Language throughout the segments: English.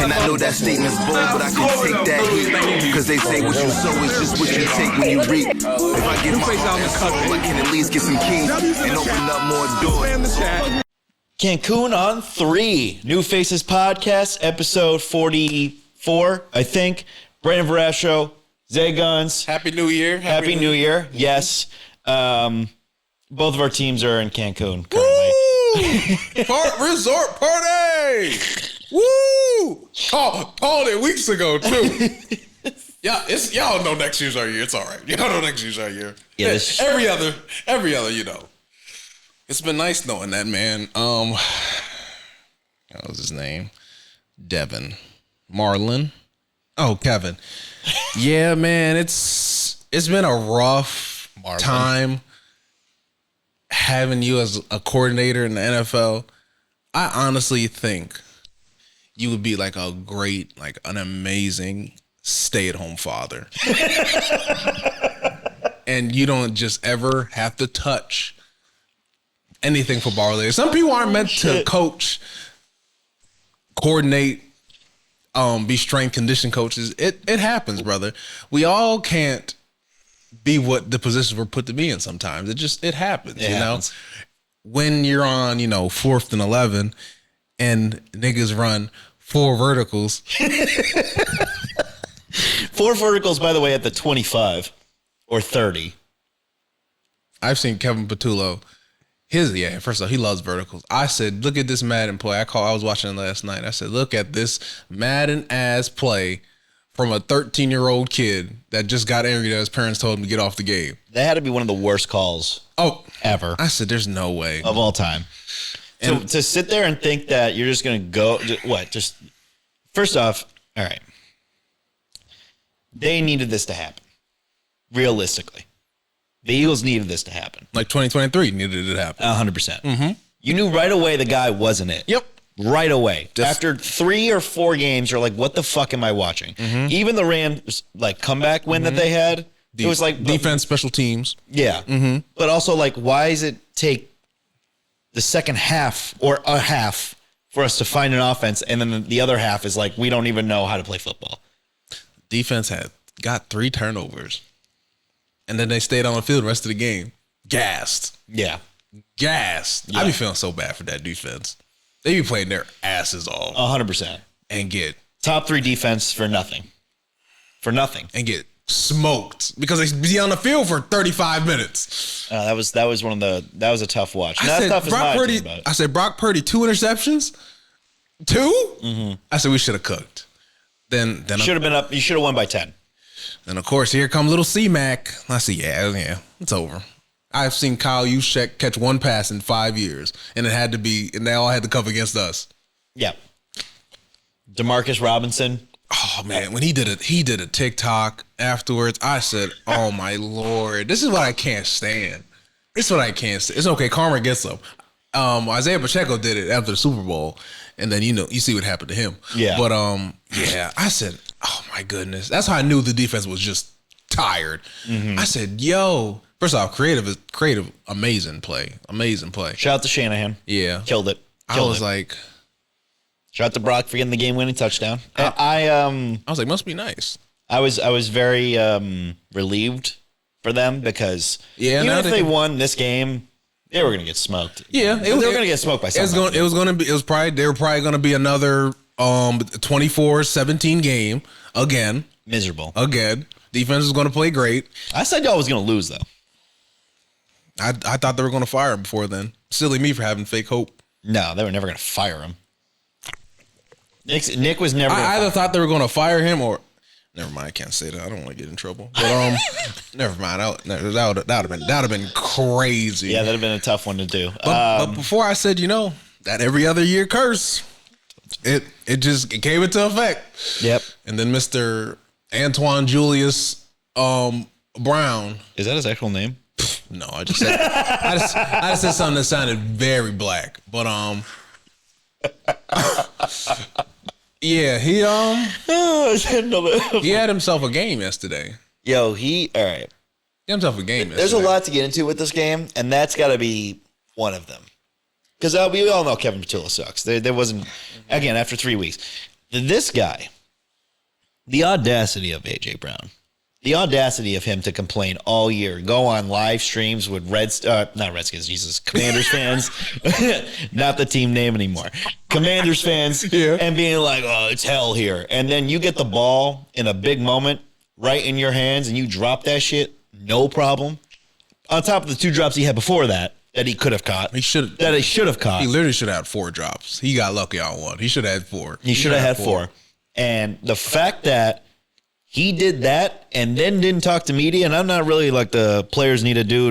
And I know that statement's bold, but I can take that heat. Cause they say what you sow is just what you take when you reap. If I give my heart and soul, I can at least get some keys and open up more doors. Cancun on 3. New Faces Podcast, episode 44, I think. Brandan Varasho, Zay Guns. Happy New Year. Happy New Year. Yes. Both of our teams are in Cancun currently. Resort party! Woo! Called it weeks ago, too. Yeah, y'all know next year's our year. It's all right. Y'all know next year's our year. Yeah, every other, you know. It's been nice knowing that, man. What was his name? Devin. Marlon. Oh, Kevin. Yeah, man, it's been a rough time having you as a coordinator in the NFL. I honestly think you would be like a great, like an amazing stay-at-home father. And you don't just ever have to touch anything football related. Some people aren't meant to coach, coordinate, be strength condition coaches. It happens, brother. We all can't be what the positions we're put to be in sometimes. It happens, you know? When you're on, 4th and 11 and niggas run 4 verticals. 4 verticals, by the way, at the 25 or 30. I've seen Kevin Patullo. First of all, he loves verticals. I said, look at this Madden play. I was watching it last night. I said, look at this Madden ass play from a 13-year-old kid that just got angry that his parents told him to get off the game. That had to be one of the worst calls ever. I said, there's no way. Of all time. And to sit there and think that you're just going to go, first off, all right. They needed this to happen. Realistically. The Eagles needed this to happen. Like 2023 needed it to happen. 100%. Mm-hmm. You knew right away the guy wasn't it. Yep. Right away. After 3 or 4 games, you're like, what the fuck am I watching? Mm-hmm. Even the Rams comeback win that they had, it was like defense, special teams. Yeah. Mm-hmm. But also why does it take the second half or a half for us to find an offense, and then the other half is we don't even know how to play football? Defense got 3 turnovers. And then they stayed on the field the rest of the game. Gassed. Yeah. Gassed. Yeah. I be feeling so bad for that defense. They be playing their asses off. 100%. And get top 3 defense for nothing. For nothing. And get smoked because they be on the field for 35 minutes. That was a tough watch. Not as tough as my team, but I said Brock Purdy 2 interceptions. 2? Mm-hmm. I said we should have cooked. Then should have been up. You should have won by 10. And, of course, here come little C-Mac. I see, yeah, it's over. I've seen Kyle Juszczyk catch 1 pass in 5 years, and they all had to cover against us. Yeah. Demarcus Robinson. Oh, man, when he did a TikTok afterwards, I said, oh, my Lord, this is what I can't stand. It's okay, karma gets them. Isaiah Pacheco did it after the Super Bowl, and then, you see what happened to him. Yeah. But, yeah, I said, oh, my goodness. That's how I knew the defense was just tired. Mm-hmm. I said, yo, first off, creative, amazing play. Shout out to Shanahan. Yeah. Killed it. I was like. Shout out to Brock for getting the game-winning touchdown. I was like, must be nice. I was very relieved for them because even if they won this game, they were going to get smoked. Yeah. They were going to get smoked by someone. They were probably going to be another 24-17 game again. Miserable. Again. Defense is going to play great. I said y'all was going to lose, though. I thought they were going to fire him before then. Silly me for having fake hope. No, they were never going to fire him. Nick was never. I either thought they were going to fire him or. Never mind. I can't say that. I don't want to get in trouble. But never mind. That would have been crazy. Yeah, that'd have been a tough one to do. But before I said, that every other year curse, it came into effect. Yep. And then Mr. Antoine Julius Brown. Is that his actual name? No, I just said something that sounded very black. But yeah, he had himself a game yesterday. Yo, all right. He had himself a game yesterday. There's a lot to get into with this game, and that's got to be one of them. Because we all know Kevin Patullo sucks. There wasn't, again, after 3 weeks. This guy, the audacity of A.J. Brown, the audacity of him to complain all year, go on live streams with not Redskins, Jesus, Commanders fans, not the team name anymore, Commanders fans, and being like, oh, it's hell here. And then you get the ball in a big moment right in your hands and you drop that shit, no problem. On top of the 2 drops he had before that he could have caught. He should have caught. He literally should have had 4 drops. He got lucky on 1. He should have had 4. He should have had 4. And the fact that he did that and then didn't talk to media, and I'm not really like the players need to do,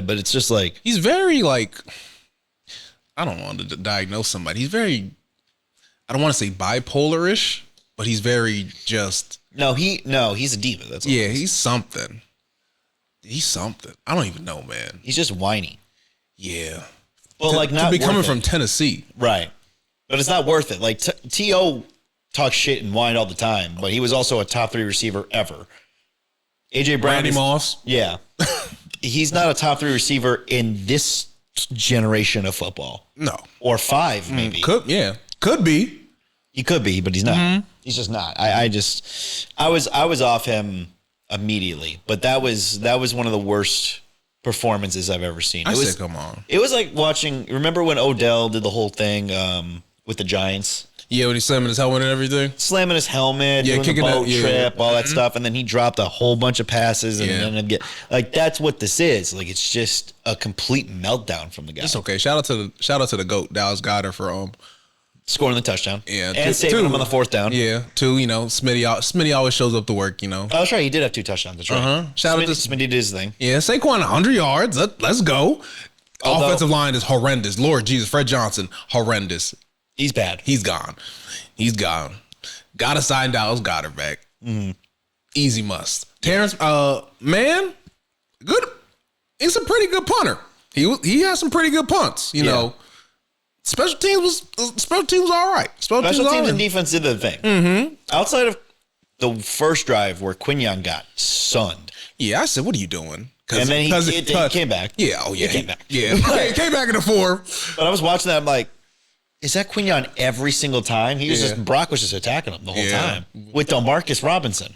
but it's just like. He's very like, I don't want to diagnose somebody. He's very, I don't want to say bipolar-ish, but he's very just. No, he's a diva. That's all. Yeah, he's something. He's something. I don't even know, man. He's just whiny. Yeah. Well, like not to be coming worth from it. Tennessee. Right. But it's not worth it. Like T.O. talks shit and whine all the time, but he was also a top 3 receiver ever. A.J. Brown. Randy Moss. Yeah. He's not a top 3 receiver in this generation of football. No. Or 5, maybe. Could be. He could be, but he's not. He's just not. I was off him immediately, but that was one of the worst performances I've ever seen. Come on. It was like watching. Remember when Odell did the whole thing with the Giants? Yeah, when he's slamming his helmet and everything. Slamming his helmet, doing kicking the boat that, trip, all that stuff, and then he dropped a whole bunch of passes, and then it'd get like that's what this is. Like it's just a complete meltdown from the guy. It's okay. Shout out to the GOAT, Dallas Goedert, for scoring the touchdown. Yeah, and saving him on the 4th down. Yeah, 2. You know, Smitty always shows up to work. You know. Oh, that's right. He did have 2 touchdowns. That's right. Shout out to Smitty did his thing. Yeah, Saquon 100 yards. Let's go. Although, offensive line is horrendous. Lord Jesus, Fred Johnson, horrendous. He's bad. He's gone. Gotta sign Dallas Goedert back. Easy must. Terrence, man, good. He's a pretty good punter. He has some pretty good punts. You know, special teams was all right. Special teams and defense did the thing. Outside of the first drive where Quinyon got sunned. Yeah, I said, what are you doing? And then he came back. Yeah, he came back. Yeah, came back in the 4. But I was watching that. I'm like, is that Quinyon every single time? Brock was just attacking him the whole time with DeMarcus Robinson.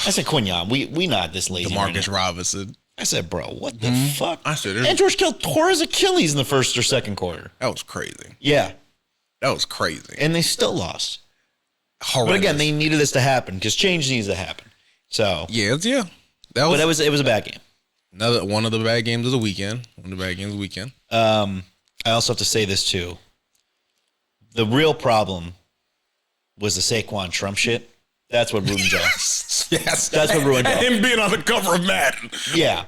I said, Quinyon, we not this lazy. DeMarcus Robinson. I said, bro, what the fuck? I said, and George Kittle tore his Achilles in the 1st or 2nd quarter. That was crazy. Yeah. That was crazy. And they still lost. Horrendous. But again, they needed this to happen because change needs to happen. So yeah. It was Another one of the bad games of the weekend. I also have to say this too. The real problem was the Saquon Trump shit. That's what ruined Joe. Yes. That's what ruined Joe. And him being on the cover of Madden. Yeah.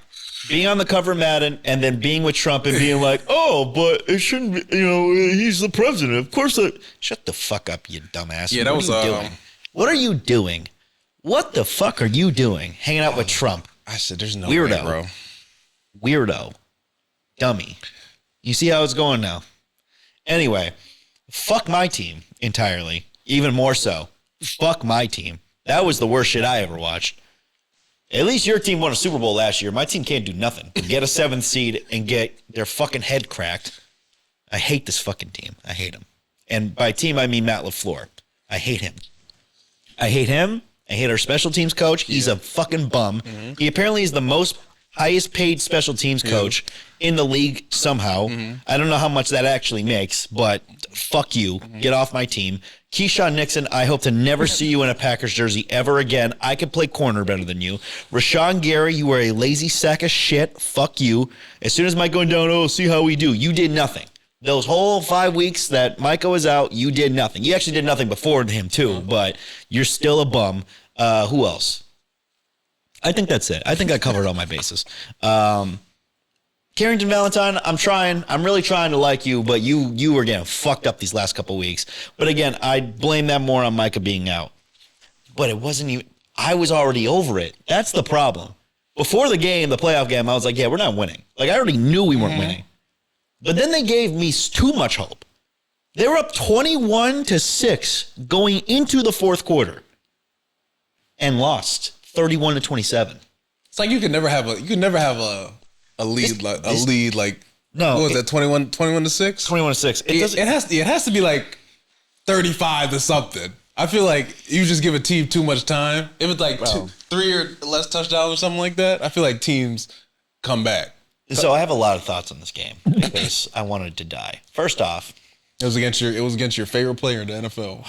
Being on the cover of Madden and then being with Trump and being like, oh, but it shouldn't be, he's the president. Of course. Shut the fuck up, you dumbass. Yeah, What are you doing? What the fuck are you doing hanging out with Trump? I said, there's no Weirdo. way, bro. Weirdo. Dummy. You see how it's going now? Anyway, fuck my team entirely. Even more so. Fuck my team. That was the worst shit I ever watched. At least your team won a Super Bowl last year. My team can't do nothing. Get a 7th seed and get their fucking head cracked. I hate this fucking team. I hate him. And by team, I mean Matt LaFleur. I hate him. I hate our special teams coach. He's a fucking bum. Mm-hmm. He apparently is the most highest paid special teams coach in the league somehow. Mm-hmm. I don't know how much that actually makes, but fuck you. Mm-hmm. Get off my team. Keyshawn Nixon, I hope to never see you in a Packers jersey ever again. I can play corner better than you. Rashawn Gary, you are a lazy sack of shit. Fuck you. As soon as Mike going down, see how we do. You did nothing. Those whole 5 weeks that Micah was out, you did nothing. You actually did nothing before him too, but you're still a bum. Who else? I think that's it. I think I covered all my bases. Carrington Valentine, I'm really trying to like you, but you were getting fucked up these last couple weeks. But again, I blame that more on Micah being out. But it wasn't even, I was already over it. That's the problem. Before the game, the playoff game, I was like, yeah, we're not winning. Like, I already knew we weren't winning. But then they gave me too much hope. They were up 21-6 going into the 4th quarter and lost 31-27. It's like you could never have a lead like no, what was that 21-6? 21-6. It has to be like 35 to something. I feel like you just give a team too much time. If it's like 3 or less touchdowns or something like that, I feel like teams come back. So I have a lot of thoughts on this game because I wanted to die. First off, it was against your favorite player in the NFL.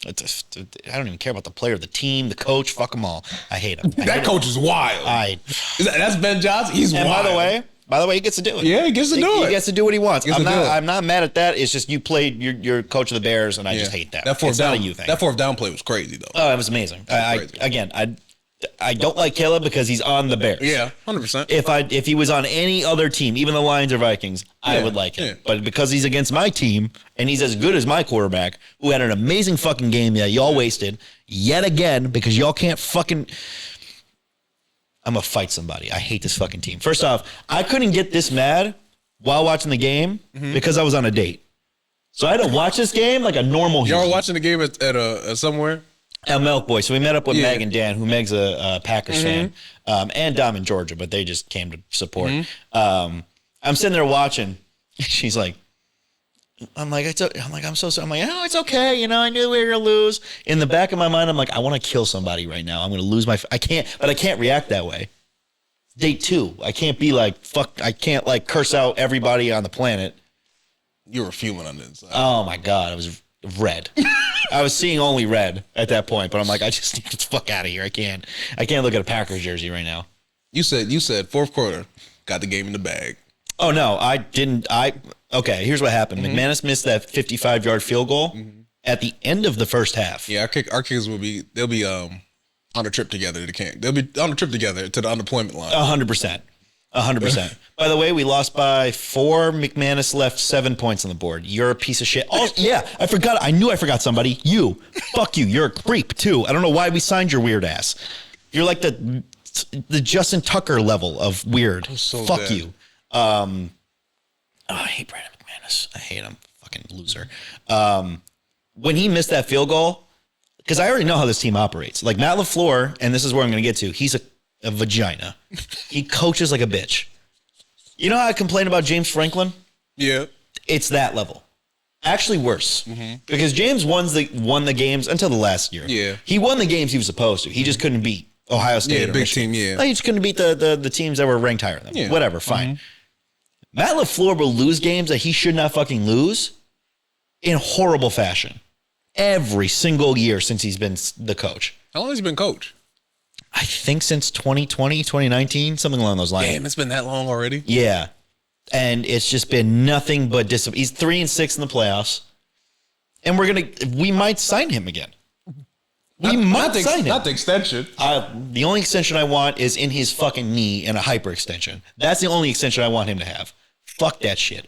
I don't even care about the player, the team, the coach. Fuck them all. I hate him. That coach is wild. That's Ben Johnson. He's wild. And by the way, he gets to do it. Yeah, he gets to do it. He gets to do what he wants. I'm not mad at that. It's just you played your coach of the Bears, and I just hate that. It's not a you thing. That fourth down play was crazy though. Oh, it was amazing. I don't like Caleb because he's on the Bears. Yeah, 100%. If he was on any other team, even the Lions or Vikings, I would like him. Yeah. But because he's against my team and he's as good as my quarterback, who had an amazing fucking game that y'all wasted yet again because y'all can't fucking. I'm gonna fight somebody. I hate this fucking team. First off, I couldn't get this mad while watching the game because I was on a date. So I had to watch this game like a normal human. Y'all were watching the game at somewhere? At Milk Boy. So we met up with Meg and Dan, who Meg's a Packers fan, and Dom in Georgia, but they just came to support. I'm sitting there watching. She's like, I'm so sorry. I'm like, oh, it's okay. You know, I knew we were going to lose. In the back of my mind, I'm like, I want to kill somebody right now. I'm going to lose I can't react that way. Date 2. I can't be like, fuck, I can't like curse out everybody on the planet. You were fuming on the inside. Oh my God. I was red. I was seeing only red at that point, but I'm like, I just need to get the fuck out of here. I can't look at a Packers jersey right now. You said fourth quarter, got the game in the bag. Oh no, I didn't. Okay, here's what happened. McManus missed that 55-yard field goal at the end of the first half. Yeah, our kids they'll be on a trip together to camp. They'll be on a trip together to the unemployment line. 100%. 100%. By the way, we lost by 4. McManus left 7 points on the board. You're a piece of shit. Oh, yeah, I forgot. I knew I forgot somebody. You. Fuck you. You're a creep, too. I don't know why we signed your weird ass. You're like the Justin Tucker level of weird. So fuck bad. you. I hate Brandan McManus. I hate him. Fucking loser. When he missed that field goal, because I already know how this team operates. Like Matt LaFleur, and this is where I'm going to get to, he's a vagina. He coaches like a bitch. You know how I complain about James Franklin? Yeah. It's that level. Actually worse. Because James won the games until the last year. Yeah. He won the games he was supposed to. He just couldn't beat Ohio State or big Michigan. team, yeah. Like, he just couldn't beat the teams that were ranked higher than them. Yeah. Whatever, fine. Matt LaFleur will lose games that he should not fucking lose in horrible fashion. Every single year since he's been the coach. How long has he been coach? I think since 2020, 2019, something along those lines. Damn, it's been that long already? Yeah. And it's just been nothing but discipline. He's 3-6 in the playoffs. And we might sign him again. We might sign him. Not the extension. The only extension I want is in his fucking knee and a hyperextension. That's the only extension I want him to have. Fuck that shit.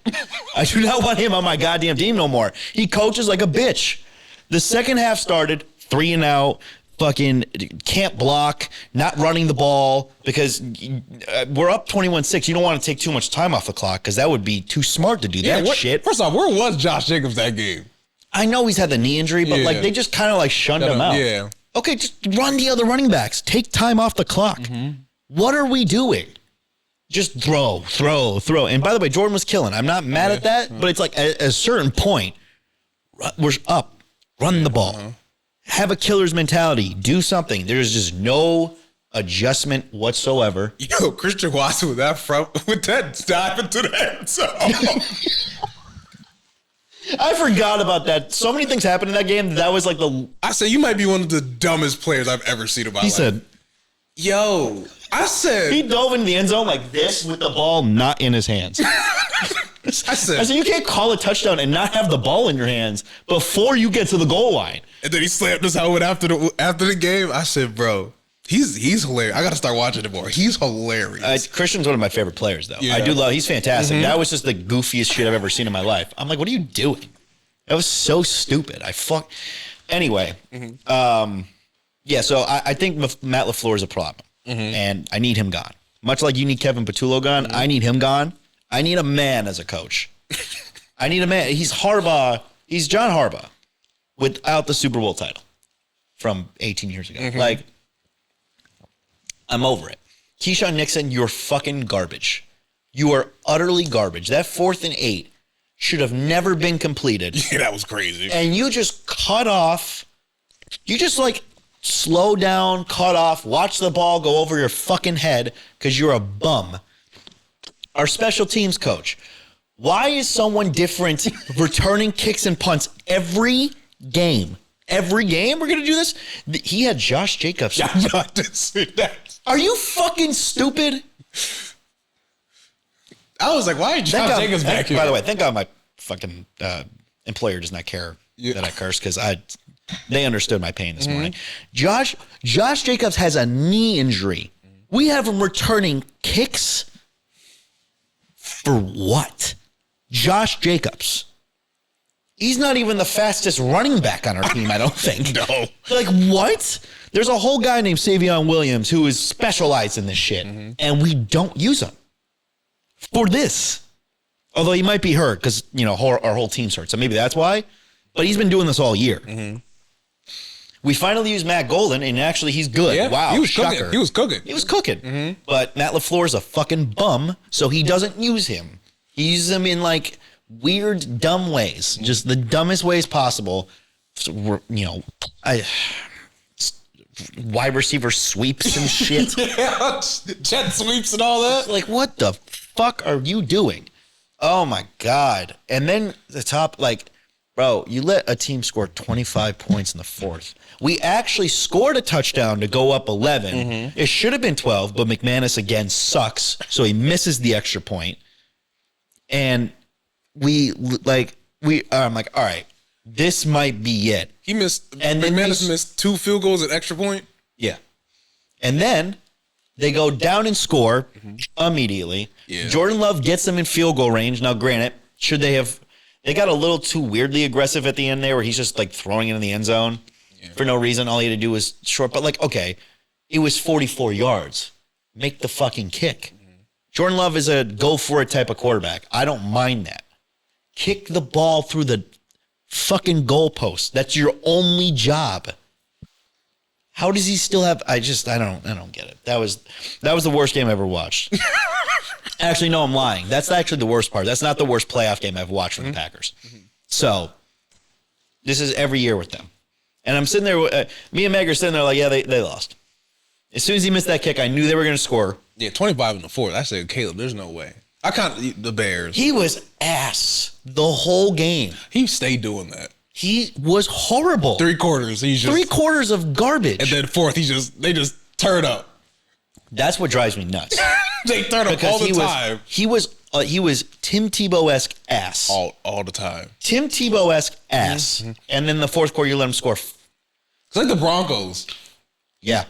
I do not want him on my goddamn team no more. He coaches like a bitch. The second half started, 3 and out, fucking can't block, not running the ball, because we're up 21-6. You don't want to take too much time off the clock because that would be too smart to do that shit. First off, where was Josh Jacobs that game? I know he's had the knee injury, but like they just kind of like shunned him out. Yeah. Okay, just run the other running backs. Take time off the clock. What are we doing? Just throw. And by the way, Jordan was killing. I'm not mad at that, but it's like at a certain point, we're up. Run the ball. Have a killer's mentality. Do something. There's just no adjustment whatsoever. Yo, Christian Watson with that front, with that dive into the end zone. I forgot about that. So many things happened in that game. That was like I said, you might be one of the dumbest players I've ever seen in my life. He said, he dove into the end zone like this with the ball not in his hands. I said, you can't call a touchdown and not have the ball in your hands before you get to the goal line. And then he slammed his helmet after the game. I said, bro, he's hilarious. I got to start watching him more. He's hilarious. Christian's one of my favorite players, though. Yeah. I do love. He's fantastic. That was just the goofiest shit I've ever seen in my life. I'm like, what are you doing? That was so stupid. Anyway, yeah. So I think Matt LaFleur is a problem, and I need him gone. Much like you need Kevin Patullo gone, I need him gone. I need a man as a coach. I need a man. He's Harbaugh. He's John Harbaugh without the Super Bowl title from 18 years ago. Like, I'm over it. Keyshawn Nixon, you're fucking garbage. You are utterly garbage. That 4th and 8, should have never been completed. Yeah, that was crazy. And you just cut off. You just like slow down, cut off, watch the ball go over your fucking head because you're a bum. Our special teams coach. Why is someone different returning kicks and punts every game? Every game we're going to do this? He had Josh Jacobs. Yeah, I did see that. Are you fucking stupid? I was like, why is Josh Jacobs back here? By the way, thank God my fucking employer does not care that I curse because they understood my pain this morning. Josh Jacobs has a knee injury. We have him returning kicks for what? Josh Jacobs. He's not even the fastest running back on our team, I don't think. No. Like, what? There's a whole guy named Savion Williams who is specialized in this shit, and we don't use him for this. Although he might be hurt because, our whole team's hurt, so maybe that's why. But he's been doing this all year. We finally used Matt Golden, and actually he's good. Yeah, wow, he was shocker. cooking. He was cooking. He was cooking. But Matt LaFleur's a fucking bum, so he doesn't use him. He uses him in, like, weird, dumb ways. Just the dumbest ways possible. Wide receiver sweeps and shit. Yeah, jet sweeps and all that. Like, what the fuck are you doing? Oh, my God. And then the top, like, bro, you let a team score 25 points in the fourth. We actually scored a touchdown to go up 11. It should have been 12, but McManus, again, sucks. So he misses the extra point. And I'm like, all right, this might be it. He missed, and then McManus missed 2 field goals at extra point. Yeah. And then they go down and score immediately. Yeah. Jordan Love gets them in field goal range. Now, granted, they got a little too weirdly aggressive at the end there where he's just like throwing it in the end zone for no reason. All he had to do was short. But like, okay, it was 44 yards. Make the fucking kick. Jordan Love is a go for it type of quarterback. I don't mind that. Kick the ball through the fucking goalpost. That's your only job. How does he still have? I don't get it. That was the worst game I ever watched. Actually, no, I'm lying. That's actually the worst part. That's not the worst playoff game I've watched from the Packers. So this is every year with them. And I'm sitting there, me and Meg are sitting there like, yeah, they lost. As soon as he missed that kick, I knew they were going to score. Yeah, 25 in the fourth. I said, Caleb, there's no way. The Bears. He was ass the whole game. He stayed doing that. He was horrible. 3 quarters. Three quarters of garbage. And then fourth, they just turn up. That's what drives me nuts. They turn up all the time. He was Tim Tebow-esque ass. All the time. Tim Tebow-esque ass. And then the fourth quarter, you let him score. It's like the Broncos. Yeah,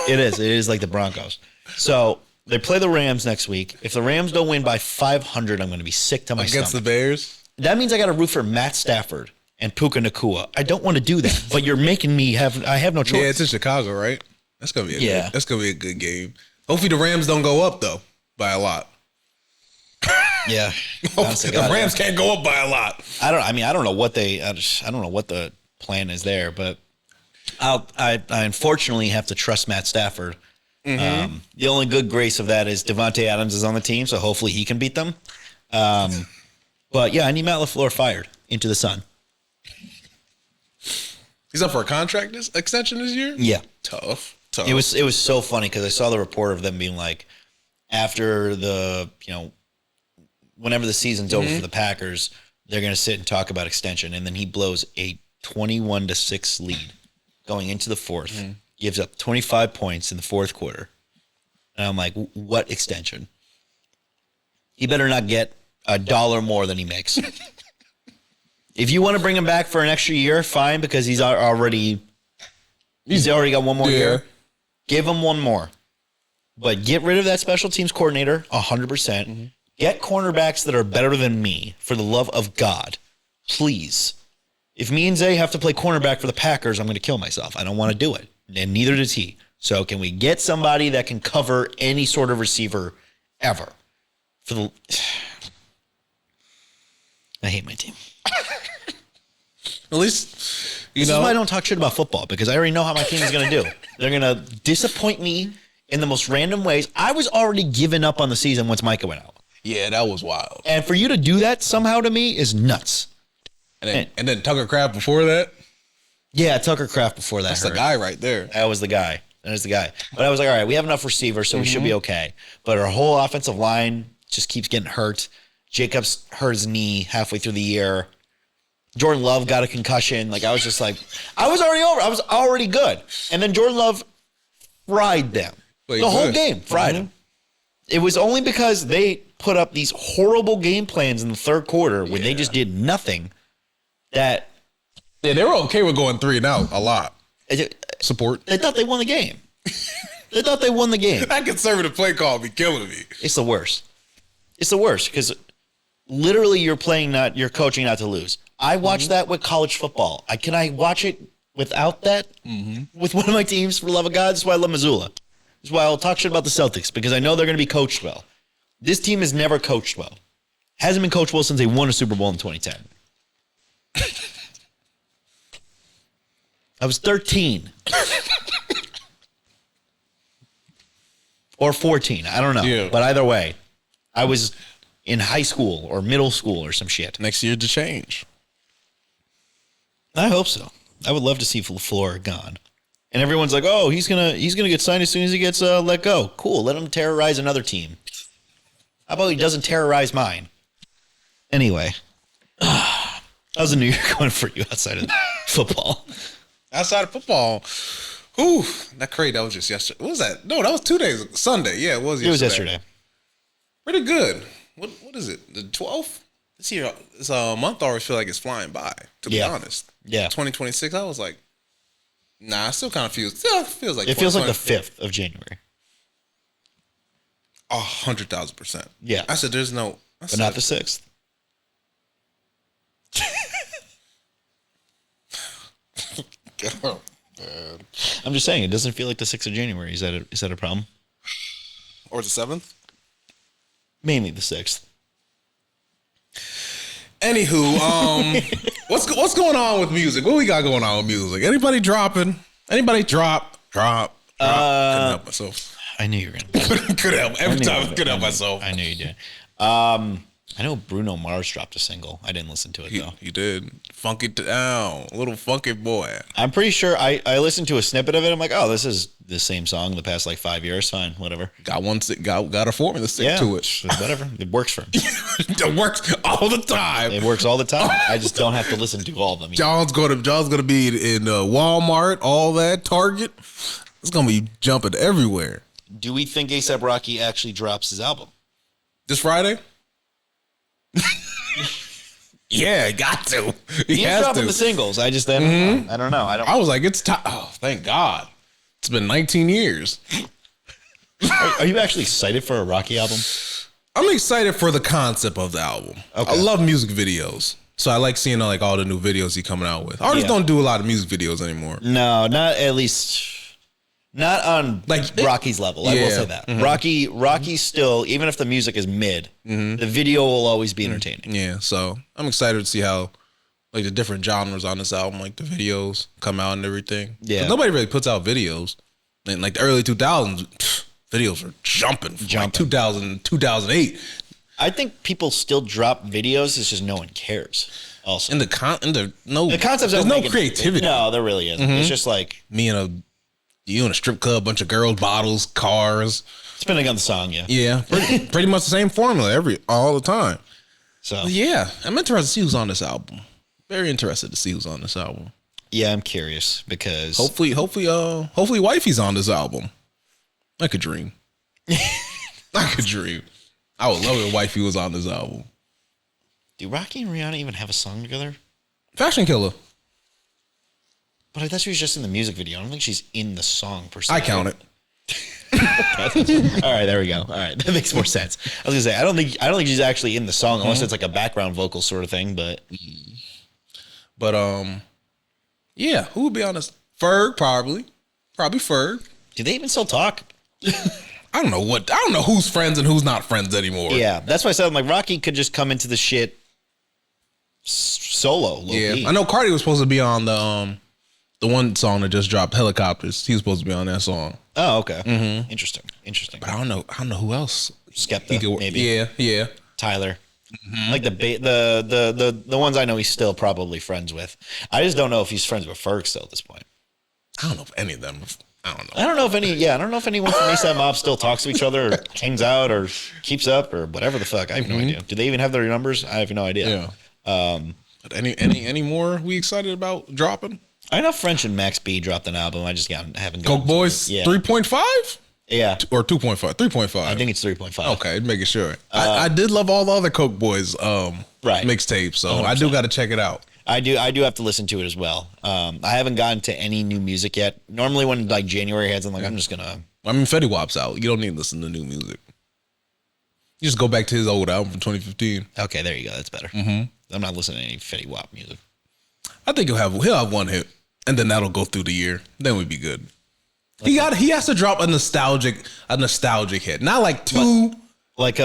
it is. It is like the Broncos. So they play the Rams next week. If the Rams don't win by 500, I'm going to be sick to my stomach. Against the Bears? That means I got to root for Matt Stafford and Puka Nacua. I don't want to do that, but you're making me I have no choice. Yeah, it's in Chicago, right? That's gonna be a good game. Hopefully the Rams don't go up though by a lot. Yeah, the Rams can't go up by a lot. I don't know what the plan is there, but I unfortunately have to trust Matt Stafford. The only good grace of that is Devontae Adams is on the team, so hopefully he can beat them. But yeah, I need Matt LaFleur fired into the sun. He's up for a contract extension this year? Yeah. Tough. It was so funny because I saw the report of them being like, after whenever the season's over for the Packers, they're going to sit and talk about extension. And then he blows a 21-6 lead going into the fourth, gives up 25 points in the fourth quarter. And I'm like, what extension? He better not get $1 more than he makes. If you want to bring him back for an extra year, fine, because he's already got one more year. Give him one more. But get rid of that special teams coordinator 100%. Get cornerbacks that are better than me, for the love of God. Please. If me and Zay have to play cornerback for the Packers, I'm going to kill myself. I don't want to do it. And neither does he. So can we get somebody that can cover any sort of receiver ever? I hate my team. At least, this is why I don't talk shit about football, because I already know how my team is going to do. They're going to disappoint me in the most random ways. I was already giving up on the season once Micah went out. Yeah, that was wild. And for you to do that somehow to me is nuts. And then Tucker Craft before that? Yeah, Tucker Craft before that. That's the guy right there. That was the guy. That is the guy. But I was like, all right, we have enough receivers, so we should be okay. But our whole offensive line just keeps getting hurt. Jacobs hurt his knee halfway through the year. Jordan Love got a concussion. Like, I was just like, I was already over. I was already good. And then Jordan Love fried them. The whole game fried them. It was only because they put up these horrible game plans in the third quarter when they just did nothing that. Yeah, they were okay with going 3-and-out a lot. Support. They thought they won the game. They thought they won the game. That conservative play call be killing me. It's the worst. It's the worst because literally you're coaching not to lose. I watch that with college football. Can I watch it without that? With one of my teams, for the love of God? That's why I love Missoula. That's why I'll talk shit about the Celtics, because I know they're going to be coached well. This team has never coached well. Hasn't been coached well since they won a Super Bowl in 2010. I was 13. Or 14. I don't know. Yeah. But either way, I was in high school or middle school or some shit. Next year to change. I hope so. I would love to see LaFleur gone. And everyone's like, "Oh, he's gonna get signed as soon as he gets let go." Cool. Let him terrorize another team. How about he doesn't terrorize mine? Anyway, how's the New Year going for you outside of football? Outside of football, ooh, that was just yesterday. What was that? No, that was 2 days. Sunday. Yeah, it was yesterday. It was yesterday. Pretty good. What is it? The 12th? This year, it's a month. I always feel like it's flying by. To be honest. Yeah. 2026. I was like, nah. It still kind of feels like. It feels like the 5th of January. 100,000%. Yeah. I said, there's no. But not the 6th. Oh, man. I'm just saying, it doesn't feel like the 6th of January. Is that a problem? Or the 7th? Mainly the 6th. Anywho, what's going on with music? What we got going on with music? Anybody dropping? Anybody drop? Couldn't help myself. I knew you were gonna. Couldn't help. Every time I couldn't help myself. I knew you did. I know Bruno Mars dropped a single. I didn't listen to it though. He did. Funky down, little funky boy. I'm pretty sure I listened to a snippet of it. I'm like, oh, this is the same song the past like 5 years. Fine, whatever. Got a formula stick to it. Whatever. It works for him. It works all the time. It works all the time. I just don't have to listen to all of them. John's gonna be in Walmart, all that, Target. It's gonna be jumping everywhere. Do we think A$AP Rocky actually drops his album this Friday? Yeah, got to. He's dropping the singles. I just I don't know. I was like, it's time. Oh, thank God. It's been 19 years. Are you actually excited for a Rocky album? I'm excited for the concept of the album. Okay. I love music videos. So I like seeing all the new videos he's coming out with. Artists don't do a lot of music videos anymore. No, not on Rocky's level. I will say that. Rocky's still, even if the music is mid, the video will always be entertaining. Yeah, so I'm excited to see how the different genres on this album, the videos come out and everything. Yeah. Nobody really puts out videos. In the early 2000s, videos were jumping. 2000, 2008. I think people still drop videos. It's just no one cares. Also, the concepts. There's no creativity. No, there really isn't. It's just like you in a strip club, bunch of girls, bottles, cars. Depending on the song, yeah. Yeah, pretty much the same formula all the time. So yeah, I'm interested to see who's on this album. Very interested to see who's on this album. Yeah, I'm curious because hopefully, wifey's on this album. I could dream. I could dream. I would love it if wifey was on this album. Do Rocky and Rihanna even have a song together? Fashion Killer. But I thought she was just in the music video. I don't think she's in the song per se. I count it. All right, there we go. All right, that makes more sense. I was gonna say I don't think she's actually in the song unless it's like a background vocal sort of thing. But yeah, who would be on this? Ferg probably Ferg. Do they even still talk? I don't know who's friends and who's not friends anymore. Yeah, that's why I said I'm like Rocky could just come into the shit solo. Yeah, I know Cardi was supposed to be on the one song that just dropped, Helicopters. He was supposed to be on that song. Oh, okay. Interesting. But I don't know who else. Skepta, maybe. Yeah. Tyler. Like the ones I know he's still probably friends with. I just don't know if he's friends with Ferg still at this point. I don't know if any of them. I don't know. I don't know if anyone from Eastside Mob still talks to each other or hangs out or keeps up or whatever the fuck. I have no idea. Do they even have their numbers? I have no idea. Yeah. But any more we excited about dropping? I know French and Max B dropped an album. I just haven't. Coke Boys 3.5? Yeah. Or 2.5? 3.5. I think it's 3.5. Okay, making sure. I did love all the other Coke Boys mixtapes, so 100%. I do got to check it out. I do have to listen to it as well. I haven't gotten to any new music yet. Normally when like January heads, I'm like, I'm just gonna. I mean, Fetty Wap's out. You don't need to listen to new music. You just go back to his old album from 2015. Okay, there you go. That's better. I'm not listening to any Fetty Wap music. I think he'll have one hit, and then that'll go through the year. Then we'd be good. He has to drop a nostalgic hit, not like two. Like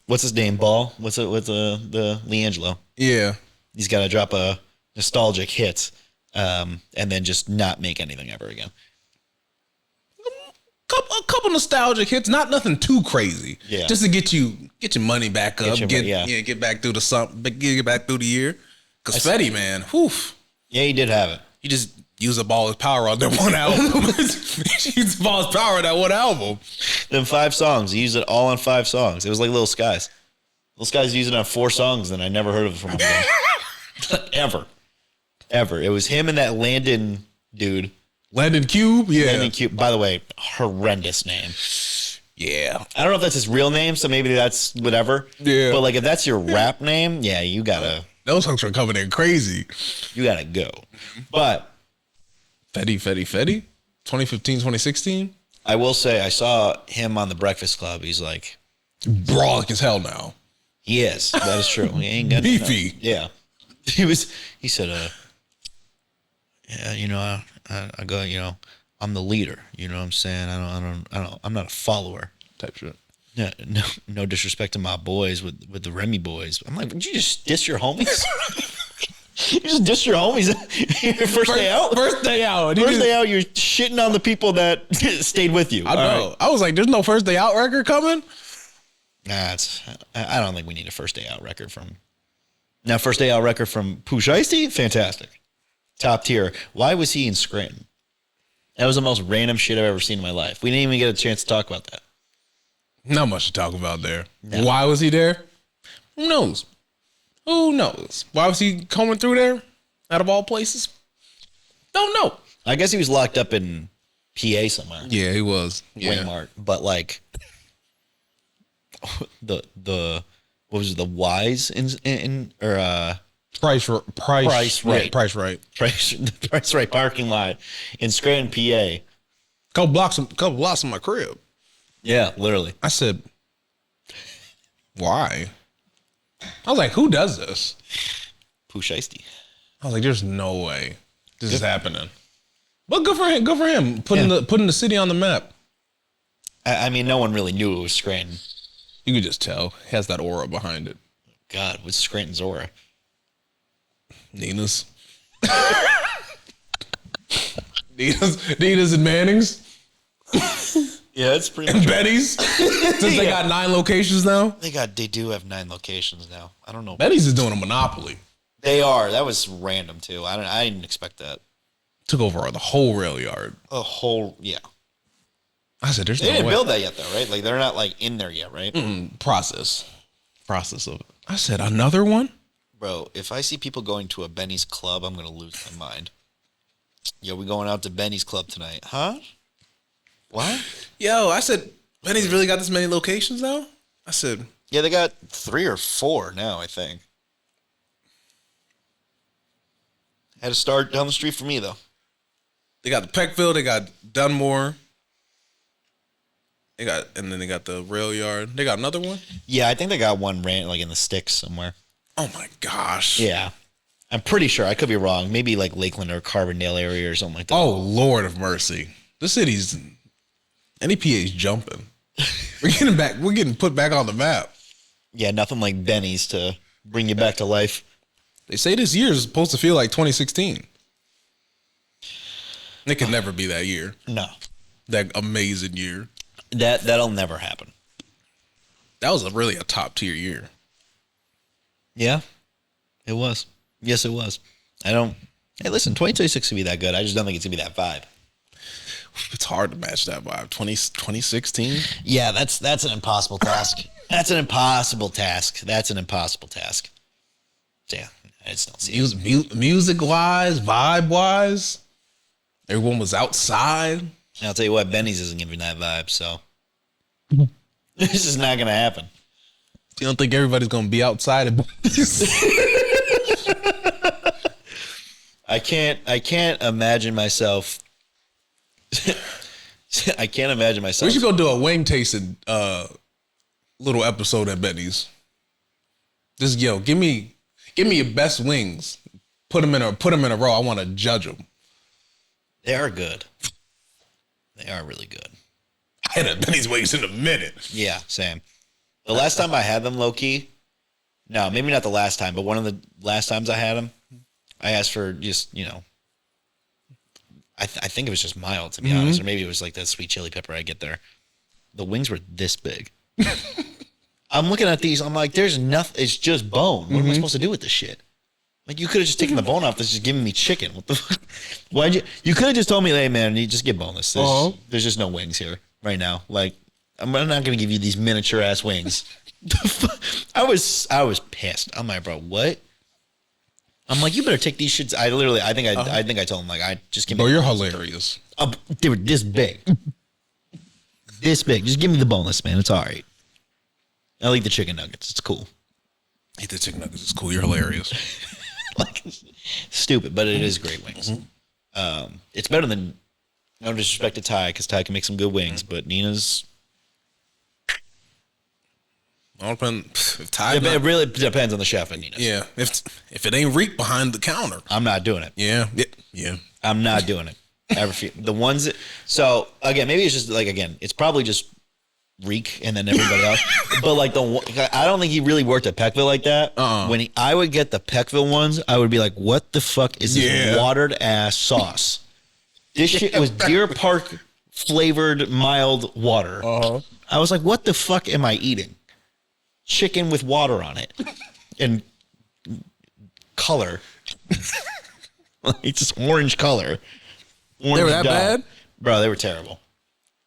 what's his name? Ball. What's it with the Leangelo? Yeah. He's got to drop a nostalgic hit, and then just not make anything ever again. A couple nostalgic hits, not nothing too crazy. Yeah, just to get your money back up, get back through get back through the year. Cause Fetty, man, whew. Yeah, he did have it. He just used up all his power on that one album. He used up all his power on that one album. Then 5 songs. He used it all on 5 songs. It was like Little Skies. Little Skies used it on 4 songs, and I never heard of it from him again. Ever. It was him and that Landon dude. Landon Cube? Yeah. Landon Cube. By the way, horrendous name. Yeah. I don't know if that's his real name, so maybe that's whatever. Yeah. But like if that's your rap name, yeah, you gotta. Those songs are coming in crazy. You gotta go. But Fetty. 2015, 2016? I will say I saw him on the Breakfast Club. He's like brolic as hell now. He is. That is true. He ain't got beefy. No. Yeah. He said, yeah, I go, I'm the leader. You know what I'm saying? I'm not a follower type shit. Yeah, no disrespect to my boys with the Remy boys. I'm like, would you just diss your homies? You just diss your homies first day out. First day out, you're shitting on the people that stayed with you. I know. Right. I was like, there's no first day out record coming. Nah, I don't think we need a first day out record from. Now, first day out record from Pooh Shiesty, fantastic, top tier. Why was he in Scranton? That was the most random shit I've ever seen in my life. We didn't even get a chance to talk about that. Not much to talk about there. No. Why was he there? Who knows? Why was he coming through there? Out of all places, don't know. I guess he was locked up in PA somewhere. Yeah, he was. Yeah. Waymart, but like the what was it, the Wise in or Price Right. Yeah, Price Right parking lot in Scranton, PA. Couple blocks from my crib. Yeah, literally. I said, why? I was like, who does this? Pooh Shiesty. I was like, there's no way this is happening. But good for him. Good for him. Putting the city on the map. I mean, no one really knew it was Scranton. You could just tell. It has that aura behind it. God, what's Scranton's aura? Nina's and Manning's. Yeah, it's pretty and Betty's. Since they got 9 locations now. They do have 9 locations now. I don't know. Betty's is doing a monopoly. They are. That was random too. I didn't expect that. Took over the whole Railyard. Yeah. I said, there's they didn't build that yet, though, right? Like they're not like in there yet, right? Process of it. I said, another one, bro. If I see people going to a Benny's club, I'm gonna lose my mind. Yo, we going out to Benny's club tonight, huh? What? Yo, I said, Benny's really got this many locations now? I said, yeah, they got 3 or 4 now, I think. Had to start down the street for me though. They got the Peckville, they got Dunmore. They got the Railyard. They got another one? Yeah, I think they got one like in the sticks somewhere. Oh my gosh. Yeah. I'm pretty sure. I could be wrong. Maybe like Lakeland or Carbondale area or something like that. Oh, Lord of mercy. The city's NEPA's jumping. We're getting put back on the map. Yeah, nothing like Benny's to bring you back to life. They say this year is supposed to feel like 2016. It could never be that year. No. That amazing year. That'll never happen. That was really a top tier year. Yeah, it was. Yes, it was. Hey, listen, 2026 could be that good. I just don't think it's going to be that vibe. It's hard to match that vibe. 2016? Yeah, that's an impossible task. That's an impossible task. Yeah, I just don't see it. Music-wise, vibe-wise, everyone was outside. And I'll tell you what, Benny's isn't giving that vibe, so this is not going to happen. You don't think everybody's going to be outside at I can't imagine myself. I can't imagine myself. We should go do a wing tasting little episode at Benny's. Just give me your best wings. Put them in a row. I want to judge them. They are good. They are really good. I had a Benny's wings in a minute. Yeah, same. The last time I had them, low key. No, maybe not the last time, but one of the last times I had them, I asked for just, I think it was just mild, to be honest, or maybe it was like that sweet chili pepper I get there. The wings were this big. I'm looking at these. I'm like, there's nothing. It's just bone. What am I supposed to do with this shit? Like, you could have just taken the bone off. This is just giving me chicken. What the fuck? Why'd you could have just told me, hey, man, you just get boneless. There's just no wings here right now. Like, I'm not going to give you these miniature ass wings. I was pissed. I'm like, bro, what? I'm like, you better take these shits. I think I told him, like, I just give me. Bro, you're hilarious. They were this big. This big. Just give me the boneless, man. It's all right. I like the chicken nuggets. It's cool. Eat the chicken nuggets. It's cool. You're hilarious. Like, stupid, but it is great wings. It's better than, no disrespect to Ty, because Ty can make some good wings, but Nina's. If Ty, It really depends on the chef at Nina's. Yeah, if it ain't reek behind the counter, I'm not doing it. Yeah. I'm not doing it. The ones that, so again, maybe it's just like, it's probably just reek and then everybody else. But like I don't think he really worked at Peckville like that. When I would get the Peckville ones, I would be like, what the fuck is this watered ass sauce? This shit was Deer Park flavored mild water. I was like, what the fuck am I eating? Chicken with water on it and color. It's just orange color. Orange they were that bad? Bro, they were terrible.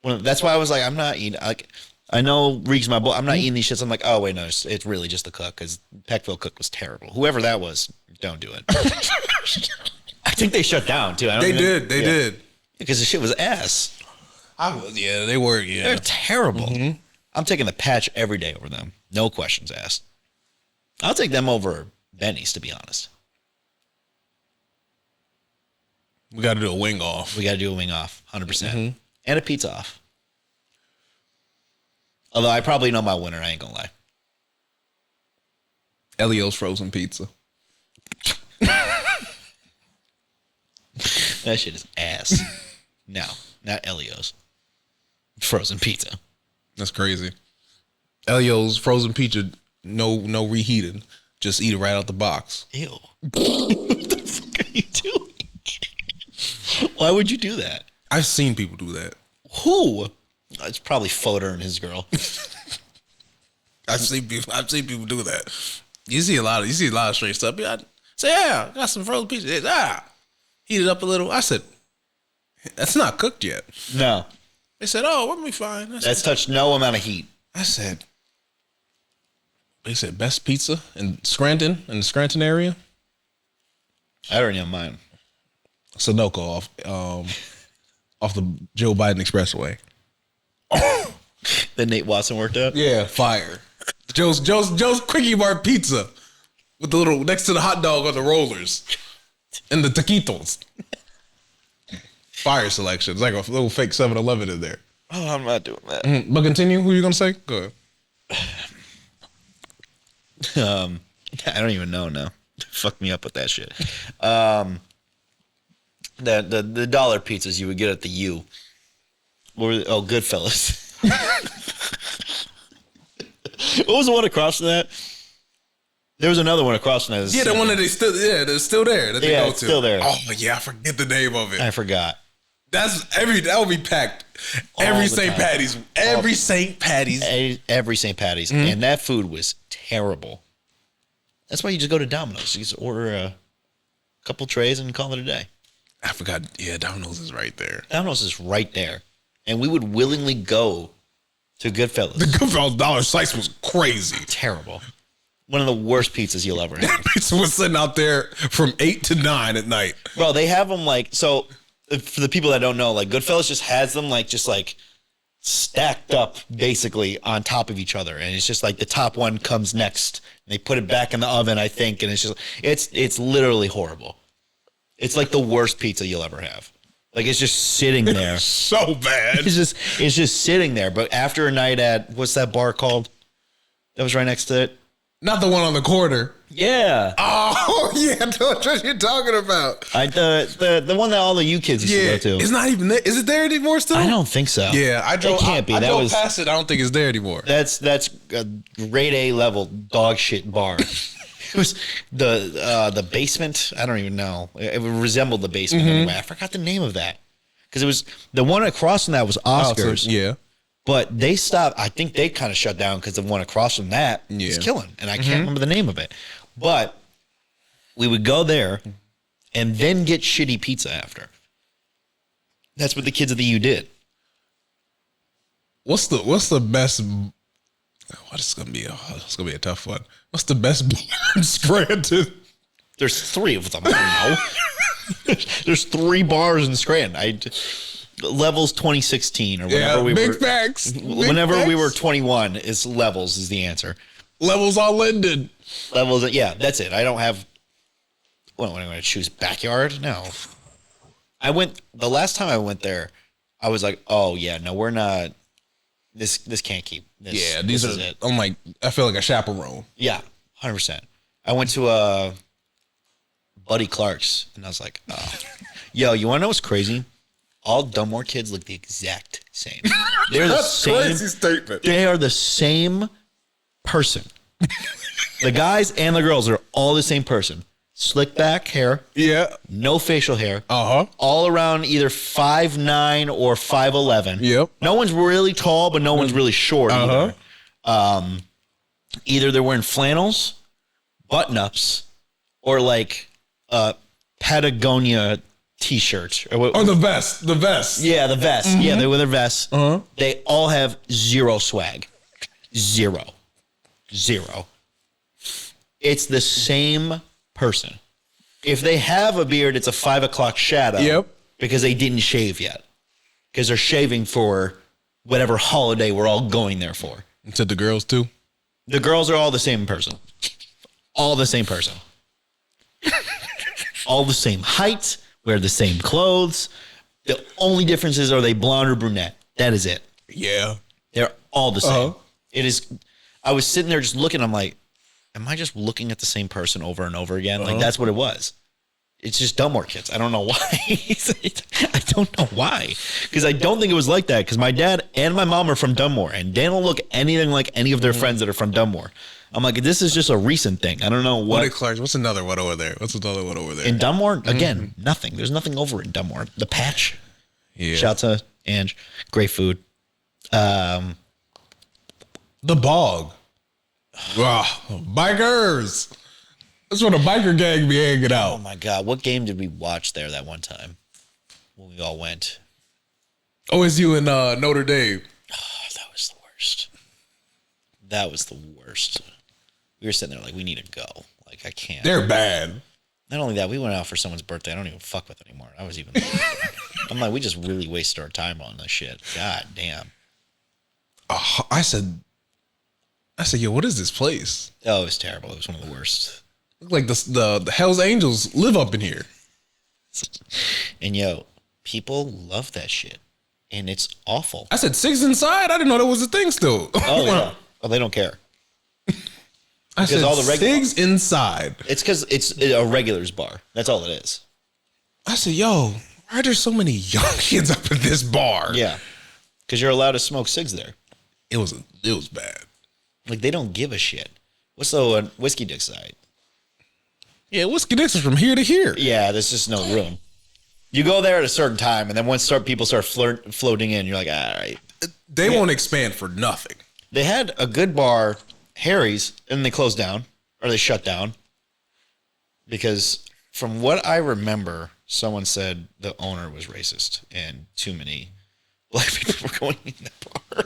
That's why I was like, I'm not eating. Like, I know Reek's my boy. I'm not eating these shits. I'm like, oh, wait, no, it's really just the cook, because Peckville cook was terrible. Whoever that was, don't do it. I think they shut down, too. They did. Because the shit was ass. They were, They're terrible. I'm taking the patch every day over them. No questions asked. I'll take them over Benny's, to be honest. We got to do a wing off. 100%. And a pizza off. Although I probably know my winner, I ain't gonna lie. Elio's frozen pizza. That shit is ass. No, not Elio's. Frozen pizza. That's crazy. Elio's frozen pizza, no reheated. Just eat it right out the box. Ew. What the fuck are you doing? Why would you do that? I've seen people do that. Who? It's probably Foder and his girl. I've seen people do that. You see a lot of straight stuff. I say, I got some frozen pizza. Heat it up a little. I said, that's not cooked yet. No. They said, we'll be fine. That's touched no amount of heat. I said, they said best pizza in Scranton, in the Scranton area. I already know mine. Sunoco off the Joe Biden Expressway. That Nate Watson worked at? Yeah, fire. Joe's Quickie Mart pizza with the little next to the hot dog on the rollers and the taquitos. Fire selection. It's like a little fake 7-Eleven in there. Oh, I'm not doing that. But continue. Who are you gonna say? Go ahead. I don't even know now. Fuck me up with that shit. The dollar pizzas you would get at the U. Goodfellas. What was the one across from that? There was another one across from that. Yeah, the one that they're still there. That they go to. It's still there. Oh yeah, I forget the name of it. I forgot. That would be packed. Every St. Patty's. Every St. Patty's. Every St. Patty's. And that food was terrible. That's why you just go to Domino's. You just order a couple trays and call it a day. I forgot. Yeah, Domino's is right there. Domino's is right there. And we would willingly go to Goodfellas. The Goodfellas dollar slice was crazy. Terrible. One of the worst pizzas you'll ever have. Pizza was sitting out there from 8 to 9 at night. Bro, they have them like, so for the people that don't know, like Goodfellas just has them like just like stacked up basically on top of each other. And it's just like the top one comes next. And they put it back in the oven, I think. And it's just, it's literally horrible. It's like the worst pizza you'll ever have. Like it's just sitting there. So bad. It's just sitting there. But after a night at, what's that bar called? That was right next to it. Not the one on the corner. Yeah. Oh yeah, I know what you're talking about. The one that all the you kids used to go to. It's not even there. Is it there anymore still? I don't think so. Yeah, I drove. It can't be. I That drove was past it. I don't think it's there anymore. That's a grade A level dog shit bar. It was the basement. I don't even know. It resembled the basement anyway. I forgot the name of that because it was the one across from that was Oscars. Yeah. But they stopped. I think they kind of shut down because the one across from that is killing, and I can't remember the name of it. But we would go there and then get shitty pizza after. That's what the kids of the U did. What's the best? What is gonna be? It's gonna be a tough one. What's the best bar in Scranton? There's 3 of them. I don't know. There's 3 bars in Scranton. Levels 2016 or whenever we big were. Facts. Whenever we were 21, is Levels is the answer. Levels all Linden. Levels, yeah, that's it. I don't have. What am I going to choose? Backyard? No. The last time I went there, I was like, oh yeah, no, we're not. This can't keep. These is are. it. I'm like, I feel like a chaperone. Yeah, 100%. I went to Buddy Clark's and I was like, oh. Yo, you want to know what's crazy? All Dunmore kids look the exact same. They're the same. Crazy statement. They are the same person. The guys and the girls are all the same person. Slick back hair. Yeah. No facial hair. Uh-huh. All around either 5'9" or 5'11". Yep. No one's really tall, but no one's really short either. Either they're wearing flannels, button-ups, or like Patagonia t-shirt. Or the vest. The vest. Yeah, the vest. Yeah, they wear their vests. They all have zero swag. Zero. It's the same person. If they have a beard, it's a 5 o'clock shadow. Yep. Because they didn't shave yet. Because they're shaving for whatever holiday we're all going there for. To the girls too? The girls are all the same person. All the same person. All the same height. Wear the same clothes. The only difference is, are they blonde or brunette? That is it. Yeah. They're all the same. It is. I was sitting there just looking. I'm like, am I just looking at the same person over and over again? Like, that's what it was. It's just Dunmore kids. I don't know why. I don't know why. Because I don't think it was like that. Because my dad and my mom are from Dunmore. And they don't look anything like any of their friends that are from Dunmore. I'm like, this is just a recent thing. I don't know what. Buddy Clark's. What's another one over there? In Dunmore? Again, nothing. There's nothing over in Dunmore. The Patch. Yeah. Shout out to Ange. Great food. The Bog. Wow. Bikers. That's where the biker gang be hanging out. Oh my God. What game did we watch there that one time when we all went? OSU and Notre Dame. Oh, that was the worst. That was the worst. We were sitting there like, we need to go. Like, I can't. They're bad. Not only that, we went out for someone's birthday I don't even fuck with anymore. I'm like, we just really wasted our time on this shit. God damn. I said, yo, what is this place? Oh, it was terrible. It was one of the worst. Look like the Hell's Angels live up in here. And yo, people love that shit. And it's awful. I said 6 inside? I didn't know that was a thing still. Oh, yeah. Well, they don't care. I said all the 6 inside. It's because it's a regulars bar. That's all it is. I said, yo, why are there so many young kids up at this bar? Yeah. Because you're allowed to smoke cigs there. It was bad. Like, they don't give a shit. What's the Whiskey Dick side? Yeah, Whiskey Dicks is from here to here. Yeah, there's just no room. You go there at a certain time, and then once people start floating in, you're like, all right. They won't expand for nothing. They had a good bar, Harry's, and they closed down, or they shut down. Because from what I remember, someone said the owner was racist, and too many black people were going in the bar.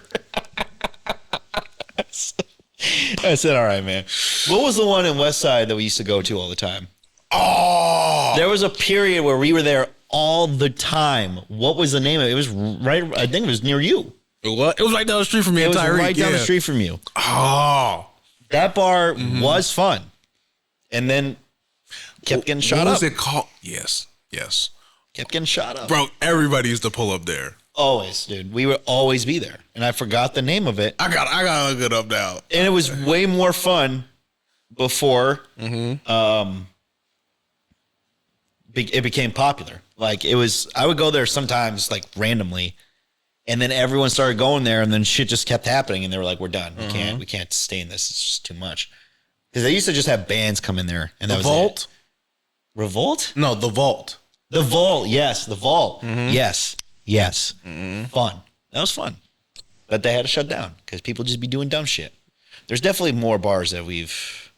I said, all right, man. What was the one in West Side that we used to go to all the time? Oh, there was a period where we were there all the time. What was the name of it? It was right. I think it was near you. What? It was right down the street from me. It was right down the street from you. Oh, that bar was fun, and then kept getting shot up. What was it called? Yes. Kept getting shot up, bro. Everybody used to pull up there. Always, dude. We would always be there, and I forgot the name of it. I gotta look it up now. And it was way more fun before. It became popular. Like it was, I would go there sometimes like randomly, and then everyone started going there, and then shit just kept happening, and they were like, "We're done. We can't stay in this. It's just too much." Because they used to just have bands come in there, and that was Vault. It. Revolt? No, the Vault. The Vault. Yes, the Vault. Yes. Fun. That was fun. But they had to shut down because people just be doing dumb shit. There's definitely more bars that we've.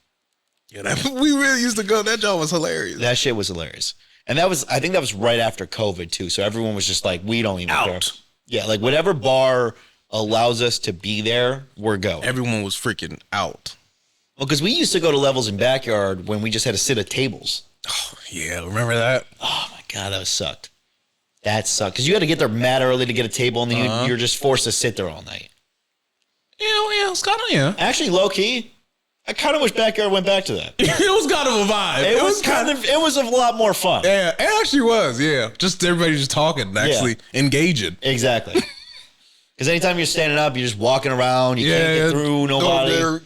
Yeah, we really used to go. That job was hilarious. That shit was hilarious. And I think that was right after COVID too. So everyone was just like, we don't even care. Yeah, like whatever bar allows us to be there, we're go. Everyone was freaking out. Well, because we used to go to Levels in Backyard when we just had to sit at tables. Oh, yeah, remember that? Oh my God, that sucked. That sucked. Because you had to get there mad early to get a table, and then you're just forced to sit there all night. Yeah, it's kind of, yeah. Actually, low key, I kind of wish Backyard went back to that. It was kind of a vibe. It was a lot more fun. Yeah, it actually was. Yeah, just everybody just talking, and actually engaging. Exactly. Because anytime you're standing up, you're just walking around. You can't get through nobody. There,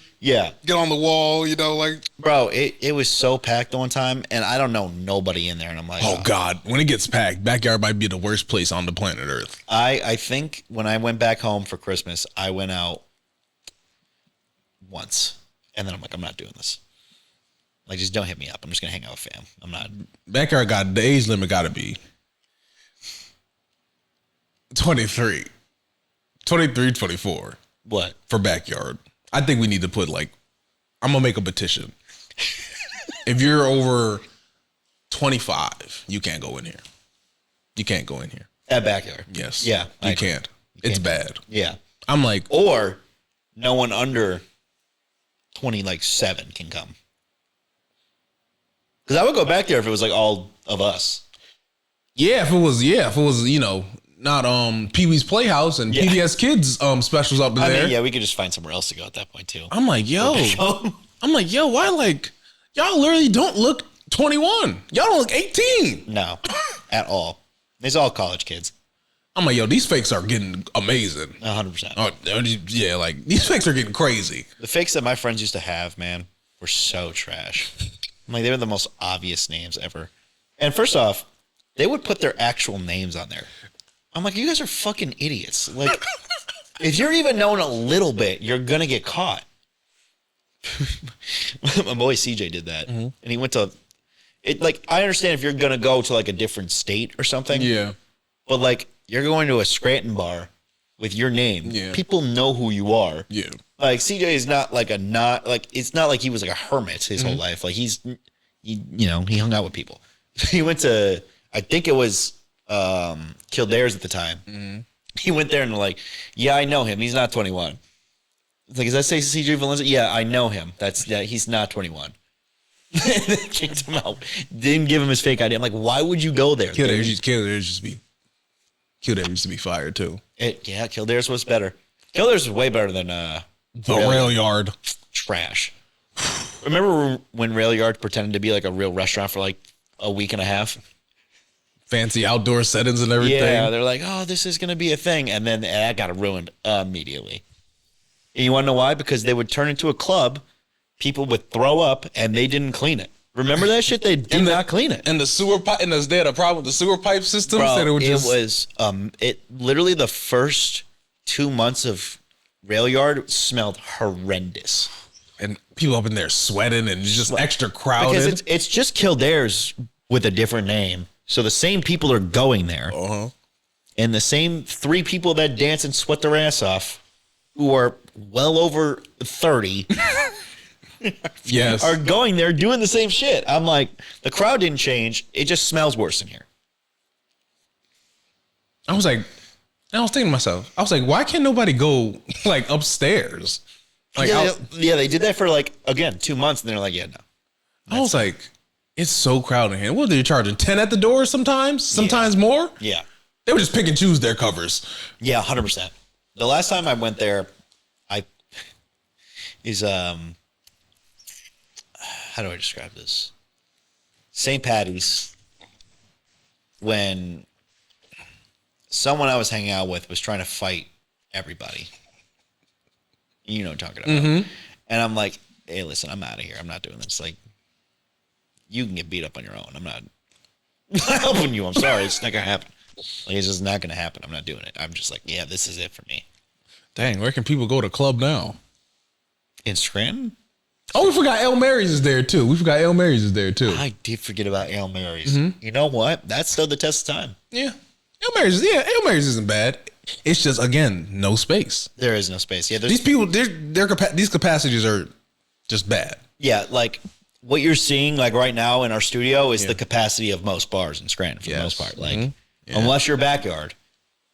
get on the wall. Like bro, it was so packed the one time, and I don't know nobody in there, and I'm like, oh God, when it gets packed, Backyard might be the worst place on the planet Earth. I think when I went back home for Christmas, I went out once. And then I'm like, I'm not doing this. Like, just don't hit me up. I'm just going to hang out with fam. I'm not. Backyard the age limit got to be 23. 23, 24. What? For Backyard. I think we need to put I'm going to make a petition. If you're over 25, you can't go in here. You can't go in here. At Backyard? Yes. Yeah. You can't. It's bad. Yeah. I'm like. Or no one under 27 can come. Because I would go back there if it was like all of us. Yeah, if it was not Pee-wee's Playhouse and PBS Kids specials up in there. Mean, yeah, we could just find somewhere else to go at that point too. I'm like, yo, why y'all literally don't look 21. Y'all don't look 18. No, at all. These all college kids. I'm like, yo, these fakes are getting amazing. 100%. Oh, yeah, these fakes are getting crazy. The fakes that my friends used to have, man, were so trash. I'm like, they were the most obvious names ever. And first off, they would put their actual names on there. I'm like, you guys are fucking idiots. Like, if you're even known a little bit, you're going to get caught. My boy CJ did that. And he went to, I understand if you're going to go to a different state or something. Yeah. But you're going to a Scranton bar with your name. Yeah. People know who you are. Yeah. CJ is not it's not like he was a hermit his whole life. He hung out with people. He went to, I think it was Kildare's at the time. He went there and yeah, I know him. He's not 21. It's does that say CJ Valencia? Yeah, I know him. He's not 21. Kicked him out. Didn't give him his fake ID. I'm like, why would you go there? Kildare used to be fired too. Kildare's was better. Kildare's was way better than the Railyard. Trash. Remember when Railyard pretended to be a real restaurant for a week and a half? Fancy outdoor settings and everything. Yeah, they're like, oh, this is going to be a thing. And then that got ruined immediately. And you want to know why? Because they would turn into a club, people would throw up, and they didn't clean it. Remember that shit? They did not clean it. And the sewer pipe, and they had a problem with the sewer pipe system. Bro, it literally the first 2 months of Railyard smelled horrendous. And people up in there sweating and just extra crowded. Because it's just Kildare's with a different name. So the same people are going there. And the same 3 people that dance and sweat their ass off, who are well over 30, yes, are going there doing the same shit. I'm like, the crowd didn't change. It just smells worse in here. I was thinking to myself, why can't nobody go like upstairs? Like, they did that for like, again, 2 months, and they're like, yeah, no. I was like, it's so crowded here. What are they charging? 10 at the door sometimes more? Yeah. They would just pick and choose their covers. Yeah, 100%. The last time I went there, how do I describe this? St. Patty's, when someone I was hanging out with was trying to fight everybody. You know what I'm talking about. And I'm like, hey, listen, I'm out of here. I'm not doing this. Like, you can get beat up on your own. I'm not helping you. I'm sorry. It's not going to happen. Like, it's just not going to happen. I'm not doing it. I'm just like, yeah, this is it for me. Dang, where can people go to club now? In Scranton? Oh, we forgot El Mary's is there too. I did forget about El Mary's. You know what? That's still the test of time. Yeah. El Mary's isn't bad. It's just, again, no space. There is no space. Yeah, these people, these capacities are just bad. Yeah, like what you're seeing like right now in our studio is the capacity of most bars in Scranton for the most part. Like, unless you're backyard.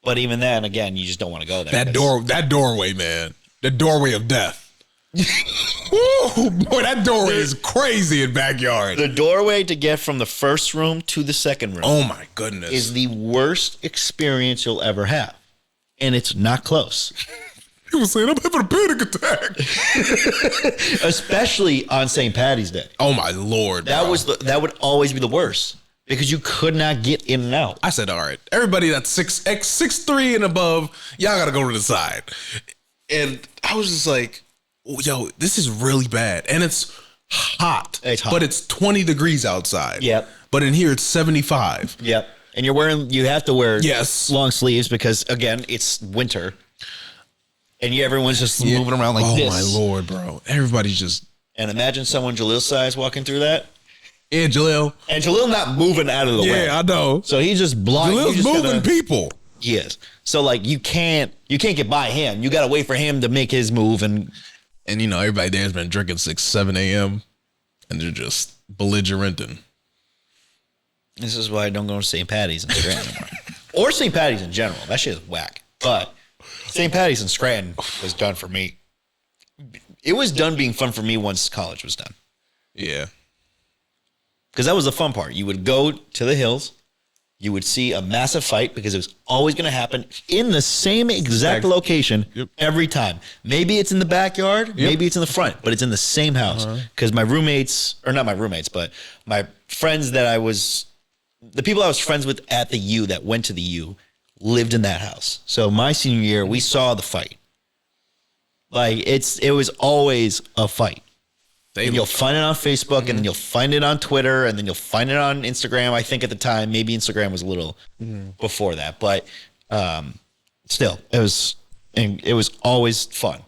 But even then, again, you just don't want to go there. That doorway, man. The doorway of death. Ooh, boy, that doorway is crazy in backyard. The doorway to get from the first room to the second room. Oh my goodness. Is the worst experience you'll ever have. And it's not close. People saying I'm having a panic attack. Especially on St. Patty's Day. Oh my Lord. That would always be the worst. Because you could not get in and out. I said, all right, everybody that's 6'3" and above, y'all gotta go to the side. And I was just like, yo, this is really bad. And it's hot. But it's 20 degrees outside. Yep. But in here it's 75. Yep. And you have to wear yes. long sleeves because, again, it's winter. And everyone's just moving around like this. Oh, my Lord, bro. Everybody's just... And imagine someone Jalil's size walking through that. Yeah, Jalil. And Jalil not moving out of the way. Yeah, I know. So he's just blocking. Jalil's moving people. He is. So, like, you can't get by him. You got to wait for him to make his move. And you know, everybody there's been drinking 6, 7 a.m. and they're just belligerenting. This is why I don't go to St. Patty's in Scranton anymore. Or St. Patty's in general. That shit is whack. But St. Patty's in Scranton was done for me. It was done being fun for me once college was done. Yeah. Because that was the fun part. You would go to the hills. You would see a massive fight because it was always going to happen in the same exact location every time. Maybe it's in the backyard. Maybe it's in the front. But it's in the same house. Because my roommates, or not my roommates, but my friends the people I was friends with at the U that went to the U lived in that house. So my senior year, we saw the fight. Like, it was always a fight. And you'll find it on Facebook, and then you'll find it on Twitter, and then you'll find it on Instagram. I think at the time, maybe Instagram was a little before that, but still, it was always fun.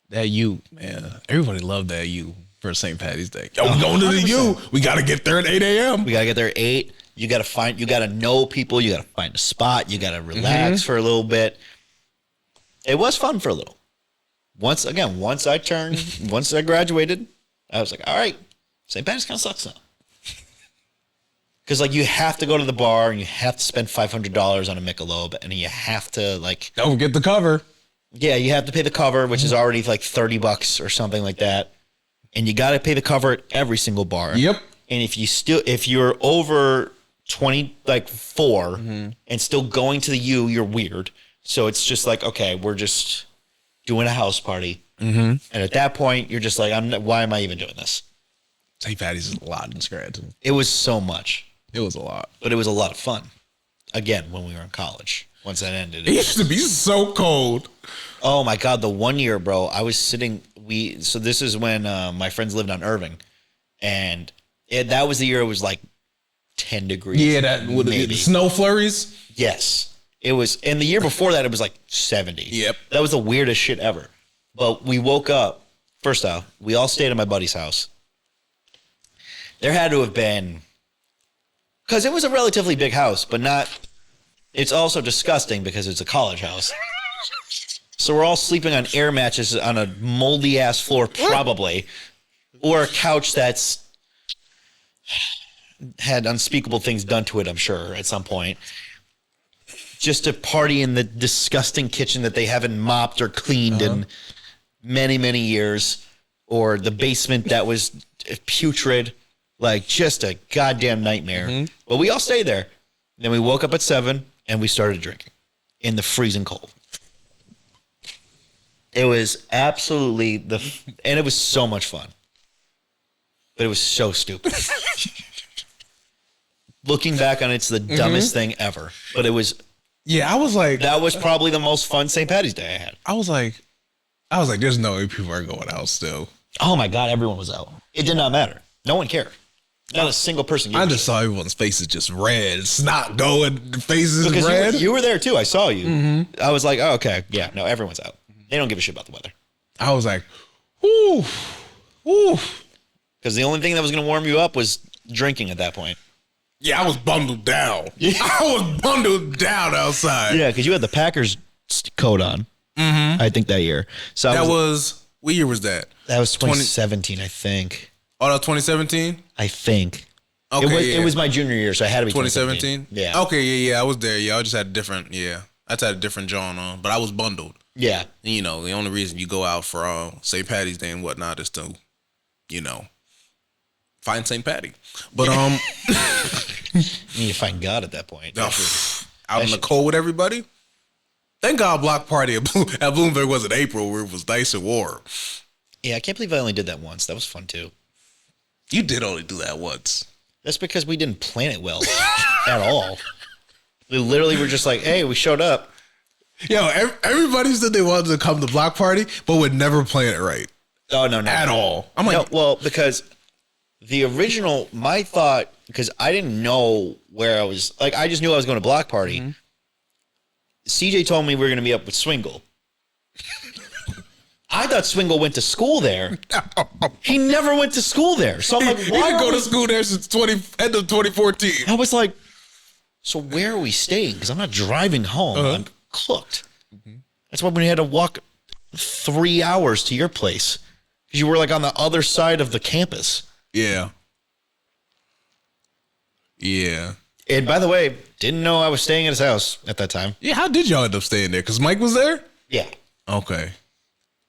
That U, man, everybody loved that U for St. Patty's Day. Yo, we're going to the U. We got to get there at 8 a.m. We got to get there at 8. You got to know people. You got to find a spot. You got to relax for a little bit. It was fun for a little. Once I graduated, I was like, all right, St. Patty's kind of sucks now. Because, like, you have to go to the bar and you have to spend $500 on a Michelob, and you have to, like... Don't forget the cover. Yeah, you have to pay the cover, which is already, like, $30 or something like that. And you got to pay the cover at every single bar. Yep. And if you're over 24 and still going to the U, you're weird. So it's just like, okay, we're just doing a house party. And at that point, you're just like, why am I even doing this? St. Patty's is a lot in Scranton. It was so much. It was a lot. But it was a lot of fun. Again, when we were in college. Once that ended. It used to be so cold. Oh, my God. The one year, bro, I was sitting... So this is when my friends lived on Irving. And that was the year it was like 10 degrees. Yeah, the snow flurries. Yes. It was... And the year before that, it was like 70. Yep. That was the weirdest shit ever. But we woke up, first off, we all stayed at my buddy's house. There had to have been Because it was a relatively big house, but not. It's also disgusting because it's a college house. So we're all sleeping on air mattresses on a moldy ass floor, probably, or a couch that's had unspeakable things done to it, I'm sure, at some point. Just to party in the disgusting kitchen that they haven't mopped or cleaned in many, many years, or the basement that was putrid, like just a goddamn nightmare. But we all stayed there. Then we woke up at 7 and we started drinking in the freezing cold. It was absolutely and it was so much fun, but it was so stupid. Looking back on it, it's the dumbest thing ever, but it was. Yeah, I was like, that was probably the most fun St. Patty's Day I had. I was like, there's no way people are going out still. Oh my God, everyone was out. It did not matter. No one cared. Not a single person. I just saw everyone's faces just red, snot going, faces because red. You were there too. I saw you. I was like, oh, okay, yeah, no, everyone's out. They don't give a shit about the weather. I was like, ooh. Because the only thing that was going to warm you up was drinking at that point. Yeah, I was bundled down. I was bundled down outside. Yeah, because you had the Packers coat on. I think that year. So that was what year was that? That was 2017, I think. Oh, that was 2017? I think. Okay, it was my junior year, so I had to be 2017. Yeah. Okay, yeah, I was there. Yeah, I just had a different. Yeah, I just had a different John on, but I was bundled. Yeah. And, the only reason you go out for St. Patty's Day and whatnot is to, find St. Patty. But You need to find God at that point. Out in the cold with everybody. Thank God block party at Bloomberg was in April where it was nice and warm. Yeah, I can't believe I only did that once. That was fun too. You did only do that once. That's because we didn't plan it well at all. We literally were just like, hey, we showed up. Yo, everybody said they wanted to come to block party, but would never plan it right. Oh, no. At all. I'm like, no, well, because the original, my thought, because I didn't know where I was, like, I just knew I was going to block party. CJ told me we were going to meet up with Swingle. I thought Swingle went to school there. He never went to school there. So I'm like, why? He didn't go to school there since end of 2014. I was like, so where are we staying? Because I'm not driving home. I'm cooked. That's why we had to walk 3 hours to your place. Because you were like on the other side of the campus. Yeah. Yeah. And by the way, didn't know I was staying at his house at that time. Yeah, how did y'all end up staying there? Because Mike was there? Yeah. Okay.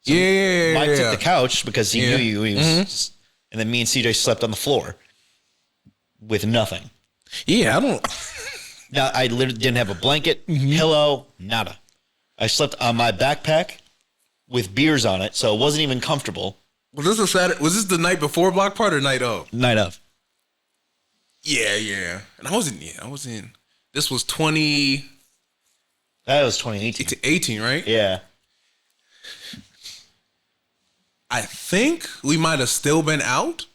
So yeah. Mike took the couch because he knew you. He was, and then me and CJ slept on the floor with nothing. Yeah, I don't. Now, I literally didn't have a blanket, pillow, nada. I slept on my backpack with beers on it, so it wasn't even comfortable. Was this a Saturday? Was this the night before block party or night of? Night of. Yeah. And I was in. This was 20. That was 2018. 18, right? Yeah. I think we might have still been out.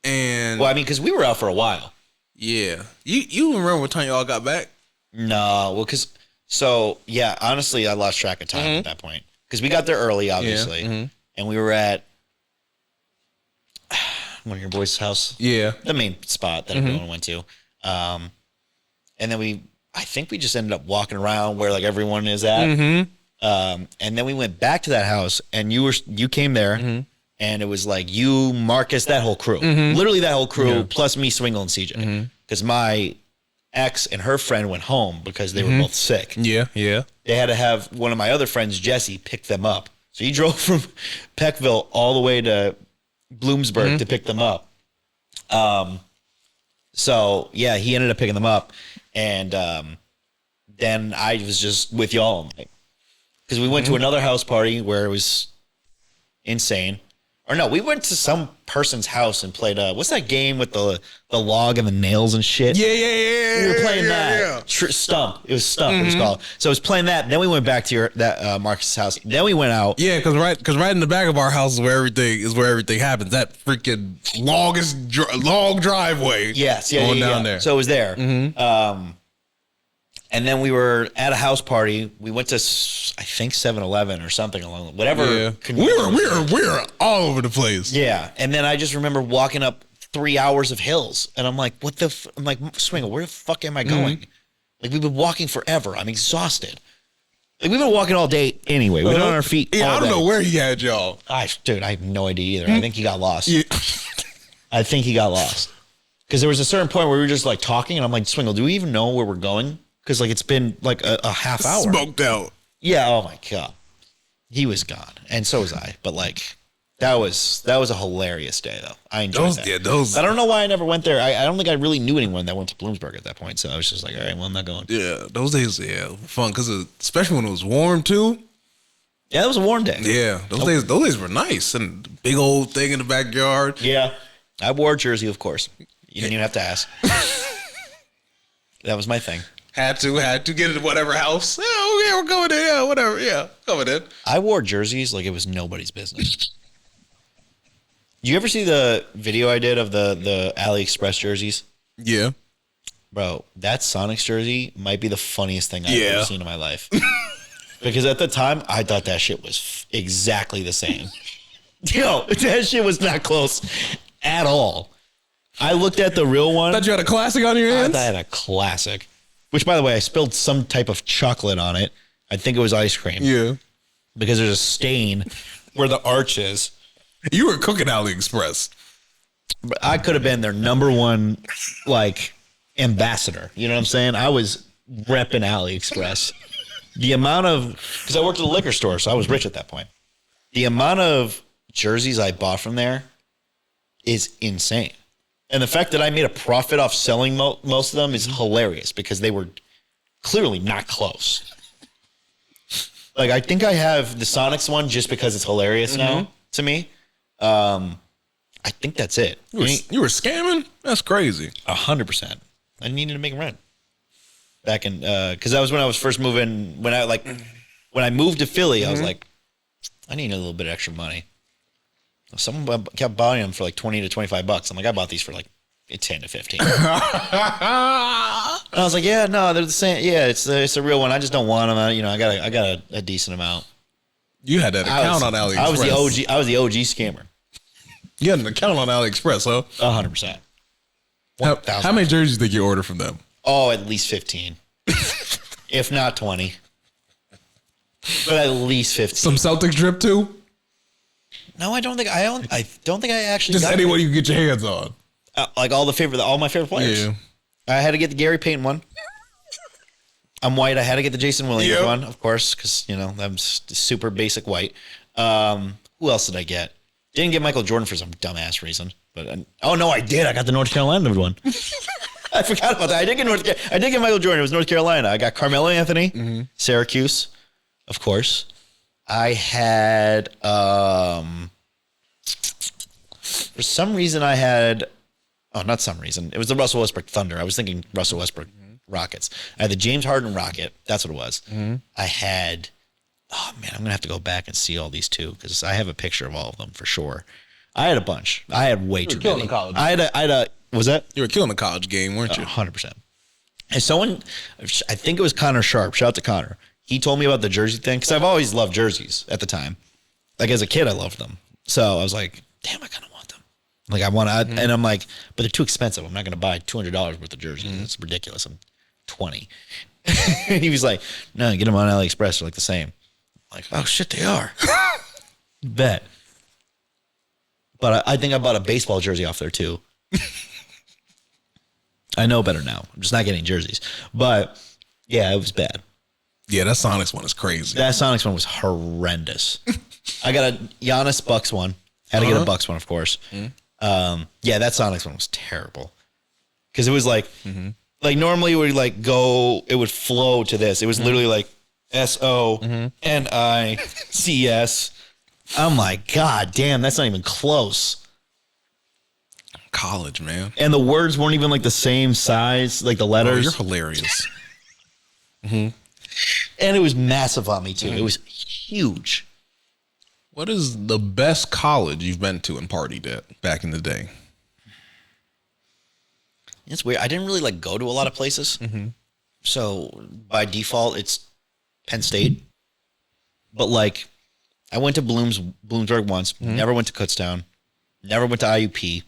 And Well, I mean, because we were out for a while. Yeah. You remember what time y'all got back? No, well, yeah, honestly, I lost track of time at that point. Because we got there early, obviously. And we were at one of your boys' house. Yeah. The main spot that everyone went to. And then I think we just ended up walking around where like everyone is at. And then we went back to that house and you came there and it was like you, Marcus, that whole crew. Literally that whole crew plus me, Swingle, and CJ. Because my ex and her friend went home because they were both sick. Yeah. They had to have one of my other friends, Jesse, pick them up. So he drove from Peckville all the way to Bloomsburg to pick them up. So yeah, he ended up picking them up. And then I was just with y'all. Because we went to another house party where it was insane. Or no, we went to some person's house and played, what's that game with the log and the nails and shit? Yeah. We were playing that. Stump. It was Stump, it was called. So I was playing that. Then we went back to Marcus's house. Then we went out. Yeah, because right in the back of our house is where everything happens. That freaking long driveway. Yes, going down there. So it was there. And then we were at a house party. We went to, I think, 7-Eleven or something along whatever. Yeah. We're all over the place. Yeah. And then I just remember walking up 3 hours of hills. And I'm like, I'm like, Swingle, where the fuck am I going? Like, we've been walking forever. I'm exhausted. Like, we've been walking all day anyway. We've been on our feet all I don't day. know where he had y'all. Dude, I have no idea either. I think he got lost. I think he got lost. Because there was a certain point where we were just like talking, and I'm like, Swingle, do we even know where we're going? Because like it's been like a half hour. Smoked out. Yeah, oh my God. He was gone. And so was I. But like that was a hilarious day though. I enjoyed that. Yeah, those. I don't know why I never went there. I don't think I really knew anyone that went to Bloomsburg at that point. So I was just like, all right, well, I'm not going. Yeah, those days, fun because especially when it was warm too. Yeah, it was a warm day. Yeah, those days were nice and big old thing in the backyard. Yeah. I wore a jersey, of course. You didn't even have to ask. That was my thing. Had to get into whatever house. Yeah, we're going in. Yeah, whatever. Yeah, coming in. I wore jerseys like it was nobody's business. You ever see the video I did of the AliExpress jerseys? Yeah. Bro, that Sonics jersey might be the funniest thing I've ever seen in my life. Because at the time, I thought that shit was exactly the same. Yo, that shit was not close at all. I looked at the real one. Thought you had a classic on your hands? I thought I had a classic. Which, by the way, I spilled some type of chocolate on it. I think it was ice cream. Yeah. Because there's a stain where the arch is. You were cooking AliExpress. But I could have been their number one, like, ambassador. You know what I'm saying? I was repping AliExpress. The amount of, because I worked at a liquor store, so I was rich at that point. The amount of jerseys I bought from there is insane. And the fact that I made a profit off selling most of them is hilarious because they were clearly not close. Like, I think I have the Sonics one just because it's hilarious now to me. I think that's it. You were scamming? That's crazy. 100%. I needed to make rent. Back in, because that was when I was first moving. When I moved to Philly, I was like, I need a little bit of extra money. Someone kept buying them for like $20 to $25. I'm like, I bought these for like 10 to 15. And I was like, yeah, no, they're the same. Yeah, it's a real one. I just don't want them. You know, I got a decent amount. You had that account on AliExpress. I was the OG scammer. You had an account on AliExpress, huh? 100%. How many jerseys did you order from them? Oh, at least 15, if not 20, but at least 15. Some Celtics drip too? No, I don't think I actually just got anyone you can get your hands on. Like all my favorite players. Yeah. I had to get the Gary Payton one. I'm white. I had to get the Jason Williams one, of course, because I'm super basic white. Who else did I get? Didn't get Michael Jordan for some dumbass reason, but oh no, I did. I got the North Carolina one. I forgot about that. I did get Michael Jordan. It was North Carolina. I got Carmelo Anthony, Syracuse, of course. I had for some reason not some reason. It was the Russell Westbrook Thunder. I was thinking Russell Westbrook Rockets. I had the James Harden Rocket. That's what it was. I had I'm gonna have to go back and see all these too because I have a picture of all of them for sure. I had a bunch. I had way too many. I had a was that? You were killing the college game, weren't you? 100%. And someone, I think it was Connor Sharp. Shout out to Connor. He told me about the jersey thing because I've always loved jerseys at the time. Like as a kid, I loved them. So I was like, damn, I kind of want them. Like I want to, and I'm like, but they're too expensive. I'm not going to buy $200 worth of jerseys. It's ridiculous. I'm 20. He was like, no, get them on AliExpress. They're like the same. I'm like, oh shit, they are. Bet. But I think I bought a baseball jersey off there too. I know better now. I'm just not getting jerseys. But yeah, it was bad. Yeah, that Sonics one is crazy. That Sonics one was horrendous. I got a Giannis Bucks one. Had to get a Bucks one, of course. Yeah, that Sonics one was terrible. Because it was like normally it would like go, it would flow to this. It was literally like SONICS. I'm like, God damn, that's not even close. College, man. And the words weren't even like the same size, like the letters. Oh, you're hilarious. And it was massive on me too. It was huge. What is the best college you've been to and partied at back in the day? It's weird. I didn't really like go to a lot of places. So by default, it's Penn State. But like, I went to Bloomsburg once. Never went to Kutztown. Never went to IUP.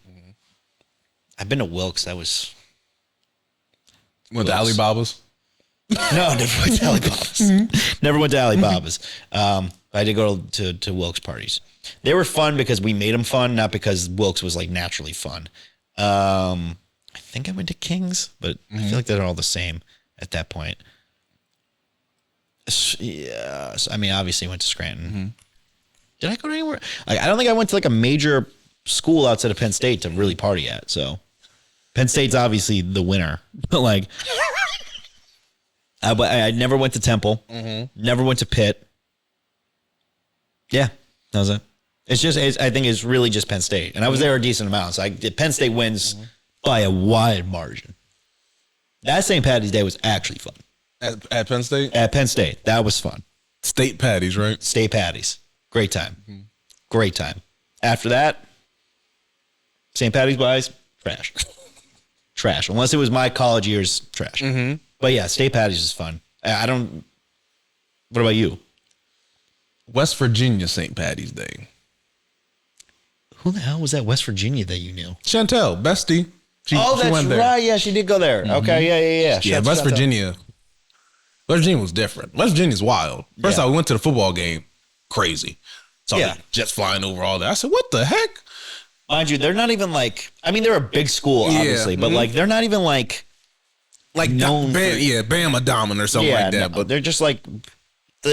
I've been to Wilkes. That was Went to Alibaba's. no, never went to Alibaba's. Never went to Alibaba's. I did go to Wilkes parties. They were fun because we made them fun, not because Wilkes was like naturally fun. I think I went to King's, but I feel like they're all the same at that point. Yeah, I mean, obviously went to Scranton. Did I go to anywhere? Like, I don't think I went to like a major school outside of Penn State to really party at. So Penn State's obviously the winner, but like, I never went to Temple. Never went to Pitt. Yeah, that was it. I think it's really just Penn State, and I was there a decent amount. So Penn State wins by a wide margin. That St. Patty's Day was actually fun. At Penn State? At Penn State. That was fun. State patties, right? State patties. Great time. Great time. After that, St. Patty's wise, trash. Trash. Unless it was my college years, trash. But yeah, State patties is fun. I don't. What about you? West Virginia St. Patty's Day. Who the hell was that West Virginia that you knew? Chantel, bestie. She That's went there. right. Yeah, she did go there. Okay, yeah. Yeah, West Virginia. West Virginia was different. West Virginia's wild. First off, we went to the football game. Crazy. So jets flying over all that. I said, what the heck? Mind you, they're not even like, I mean, they're a big school, obviously, but like, they're not even like known Bama Domin or something like that. No, but they're just like,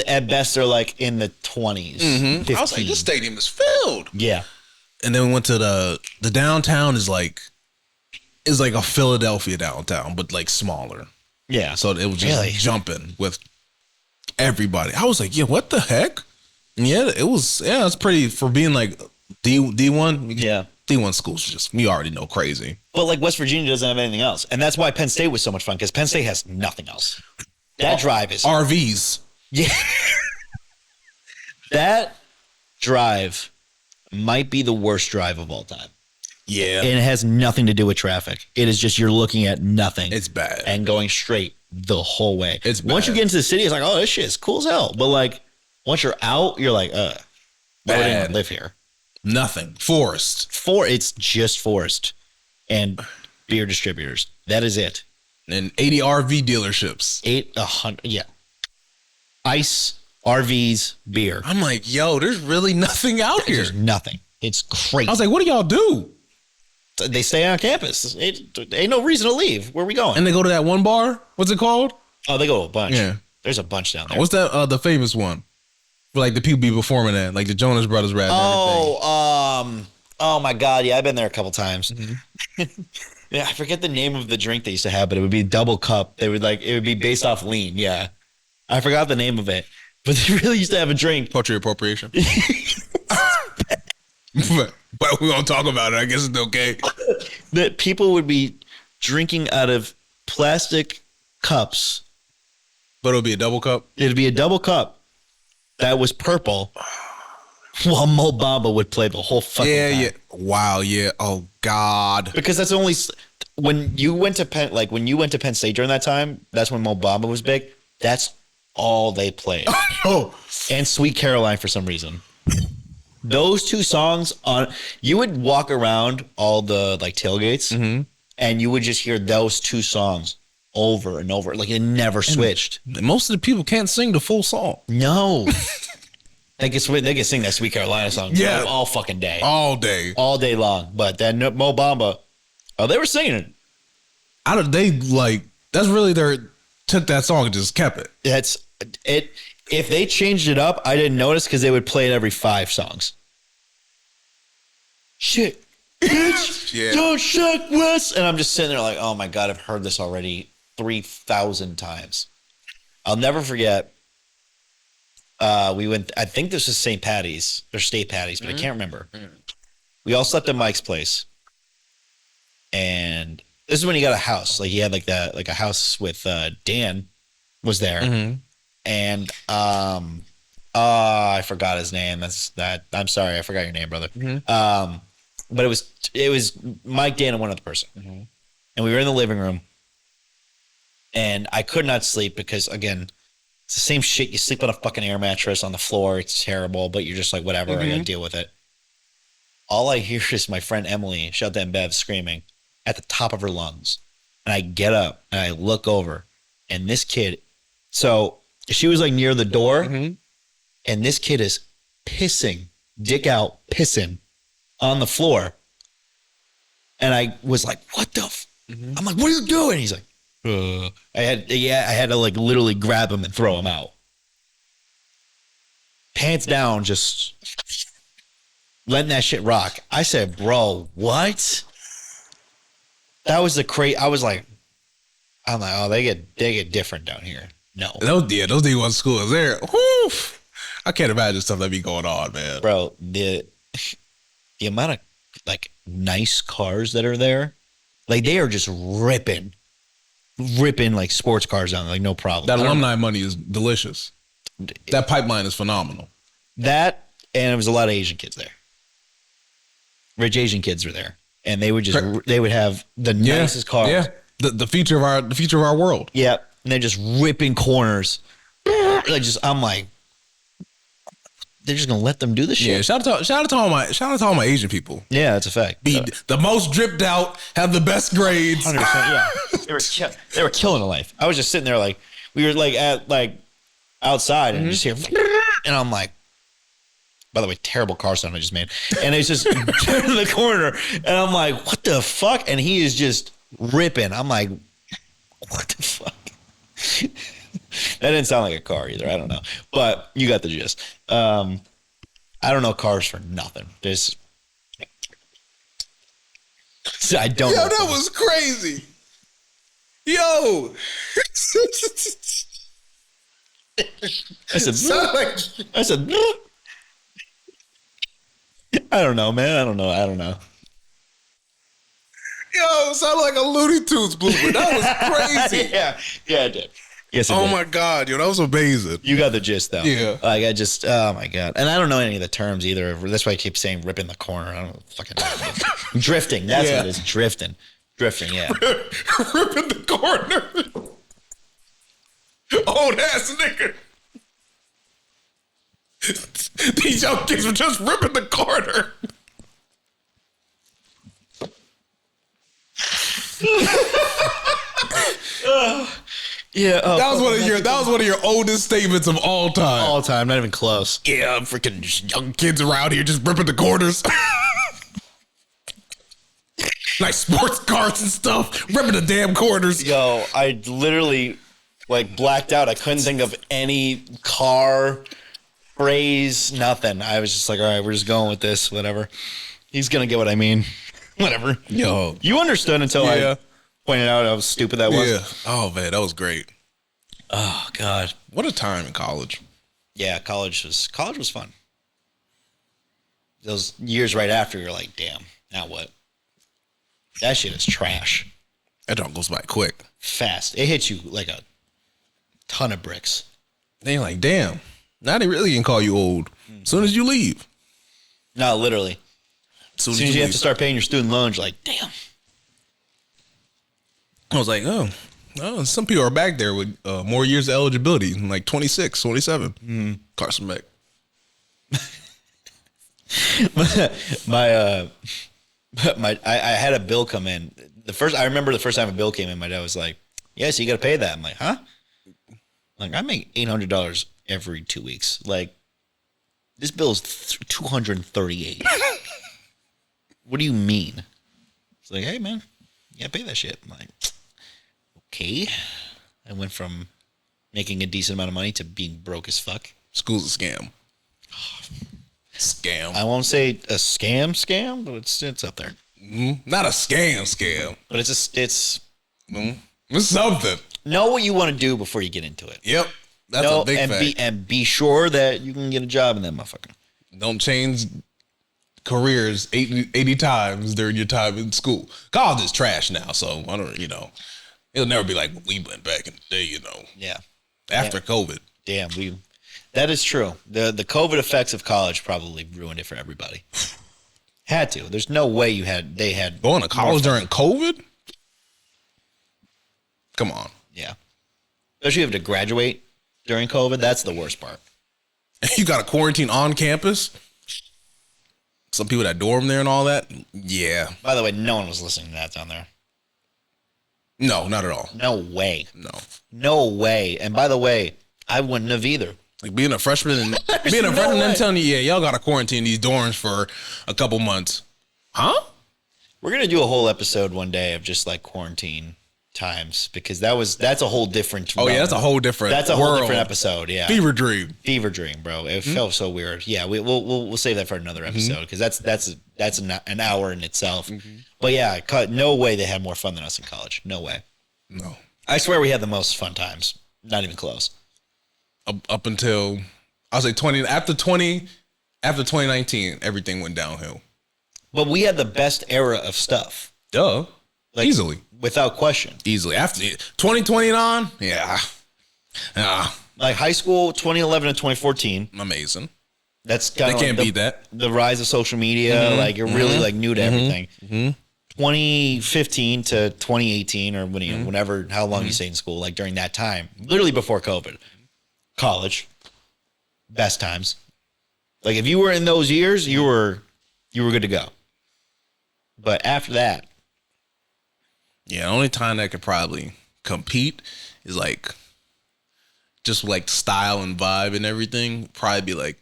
at best, they're like in the 20s. I was like, this stadium is filled. Yeah. And then we went to the downtown is like a Philadelphia downtown, but like smaller. Yeah. So it was just jumping with everybody. I was like, yeah, what the heck? And it's pretty for being like D1. Yeah. D1 schools just, we already know, crazy. But like West Virginia doesn't have anything else. And that's why Penn State was so much fun, because Penn State has nothing else. That drive is RVs. Yeah. That drive might be the worst drive of all time. Yeah. And it has nothing to do with traffic. It is just you're looking at nothing. It's bad. And going straight the whole way. It's bad. Once you get into the city, it's like, oh, this shit is cool as hell. But like, once you're out, you're like, why would anyone live here? Nothing. Forest. It's just forest and beer distributors. That is it. And 80 RV dealerships. 100, yeah. Ice, RVs, beer. I'm like, yo, there's really nothing out here. There's nothing. It's crazy. I was like, what do y'all do? They stay on campus. Ain't no reason to leave. Where are we going? And they go to that one bar. What's it called? Oh, they go a bunch. Yeah. There's a bunch down there. What's that? The famous one. Where like the people be performing at, like the Jonas Brothers rap. Oh my God. Yeah, I've been there a couple times. Yeah, I forget the name of the drink they used to have, but it would be double cup. It would be based off lean. Yeah. I forgot the name of it, but they really used to have a drink. Poetry appropriation. But we won't talk about it. I guess it's okay. That people would be drinking out of plastic cups. But it'll be a double cup? It'd be a double cup that was purple while Mo Bamba would play the whole fucking time. Yeah. Wow, yeah. Oh, God. Because that's only... When you went to Penn State during that time, that's when Mo Bamba was big. That's all they played. And Sweet Caroline for some reason. Those two songs you would walk around all the like tailgates and you would just hear those two songs over and over. Like it never switched. Most of the people can't sing the full song. No. they can sing that Sweet Carolina song all fucking day. All day. All day long. But that Mo Bamba, they were singing it. That's really took that song and just kept it. That's it. If they changed it up, I didn't notice because they would play it every 5 songs. Shit. Bitch. Don't shake West. And I'm just sitting there like, oh my God, I've heard this already 3,000 times. I'll never forget. We went, I think this was St. Patty's or State Patty's, but I can't remember. We all slept at Mike's place. And this is when he got a house. Like he had like a house with Dan was there. And I forgot his name. I'm sorry, I forgot your name, brother. But it was Mike, Dan, and one other person. And we were in the living room, and I could not sleep because again, it's the same shit. You sleep on a fucking air mattress on the floor. It's terrible, but you're just like, whatever, I gotta deal with it. All I hear is my friend Emily, shout out to Bev, screaming, at the top of her lungs. And I get up and I look over, and this kid, so she was like near the door, and this kid is pissing, dick out, pissing on the floor. And I was like, what the I'm like, what are you doing? He's like, I had to like literally grab him and throw him out. Pants down, just letting that shit rock. I said, bro, what? That was I was like, I'm like, oh, they get different down here. No. Those D1 schools there. Whew, I can't imagine stuff that be going on, man. Bro, the amount of like nice cars that are there, like they are just ripping like sports cars down, like no problem. That alumni money is delicious. That pipeline is phenomenal. That, and it was a lot of Asian kids there. Rich Asian kids were there, and they would have the nicest cars. Yeah, the future of our world. Yeah, and they're just ripping corners. I'm like, they're just gonna let them do this shit. Yeah, shout out to all my Asian people. Yeah, that's a fact. Be the most dripped out, have the best grades. 100%. Yeah, they were killing the life. I was just sitting there like we were like at like outside and just hear, and I'm like, by the way, terrible car sound I just made. And it's just turning the corner, and I'm like, what the fuck? And he is just ripping. I'm like, what the fuck? That didn't sound like a car either. I don't know, but you got the gist. I don't know cars for nothing. I don't. Yo, that was crazy. Yo. I said, I don't know, man. I don't know. Yo, it sounded like a Looney Tunes blooper. That was crazy. Yeah, it did. Yes, it did. My God, yo, that was amazing. You got the gist, though. Yeah. Like, oh my God. And I don't know any of the terms either. That's why I keep saying ripping the corner. I don't fucking know. Drifting. That's what it is. Drifting, yeah. Ripping the corner. Old ass nigga. These young kids were just ripping the corner. Yeah, that was one of your oldest statements of all time. All time, not even close. Yeah, freaking young kids around here just ripping the corners. Nice sports cars and stuff, ripping the damn corners. Yo, I literally like blacked out. I couldn't think of any car phrase, nothing. I was just like, all right, we're just going with this, whatever. He's gonna get what I mean. Whatever. Yo, you understood until I pointed out how stupid that was. Yeah. Oh man, that was great. Oh God, what a time in college. Yeah, college was fun. Those years right after, you're like, damn, now what? That shit is trash. That don't goes by quick. Fast. It hits you like a ton of bricks. They like, damn. Now they really can call you old. As soon as you leave. No, literally. As soon as you have to start paying your student loans, you're like, damn. I was like, oh, some people are back there with more years of eligibility, like 26, 27. Carson Beck. I had a bill come in. I remember the first time a bill came in, my dad was like, yeah, so you got to pay that. I'm like, huh? Like, I make $800 every 2 weeks. Like, this bill is $238. What do you mean? It's like, hey, man, you got to pay that shit. I'm like, okay. I went from making a decent amount of money to being broke as fuck. School's a scam. Scam. I won't say a scam, but it's up there. Not a scam, but it's something. Know what you want to do before you get into it. Yep, that's a big fact. And be sure that you can get a job in that motherfucker. Don't change careers 80 times during your time in school. College is trash now, so I don't. It'll never be like we went back in the day. Yeah. After COVID. Damn, that is true. The COVID effects of college probably ruined it for everybody. Had to. There's no way they had going to college during COVID. Come on. Yeah. Especially if you have to graduate during COVID. That's the worst part. You got to quarantine on campus. Some people that dorm there and all that. Yeah. By the way, no one was listening to that down there. No, not at all. No way. No. No way. And by the way, I wouldn't have either. Like being a freshman and them telling you, yeah, y'all got to quarantine these dorms for a couple months. Huh? We're going to do a whole episode one day of just like quarantine times because that's a whole different. Oh, yeah, that's a whole different whole different episode. Yeah. Fever dream, bro. It felt so weird. Yeah, we'll save that for another episode because that's an hour in itself. But yeah, no way they had more fun than us in college. No way. No. I swear we had the most fun times. Not even close. Up until I was like 20 after 2019, everything went downhill. But we had the best era of stuff. Duh. Like, easily. Without question. Easily. After 2020 and on, yeah. Like high school, 2011 and 2014. Amazing. That's kind of they can't beat that. The rise of social media, like you're really like new to everything. 2015 to 2018 or whenever, how long you stayed in school, like during that time, literally before COVID, college, best times. Like if you were in those years, you were good to go. But after that, yeah, the only time that could probably compete is like just like style and vibe and everything. Probably be like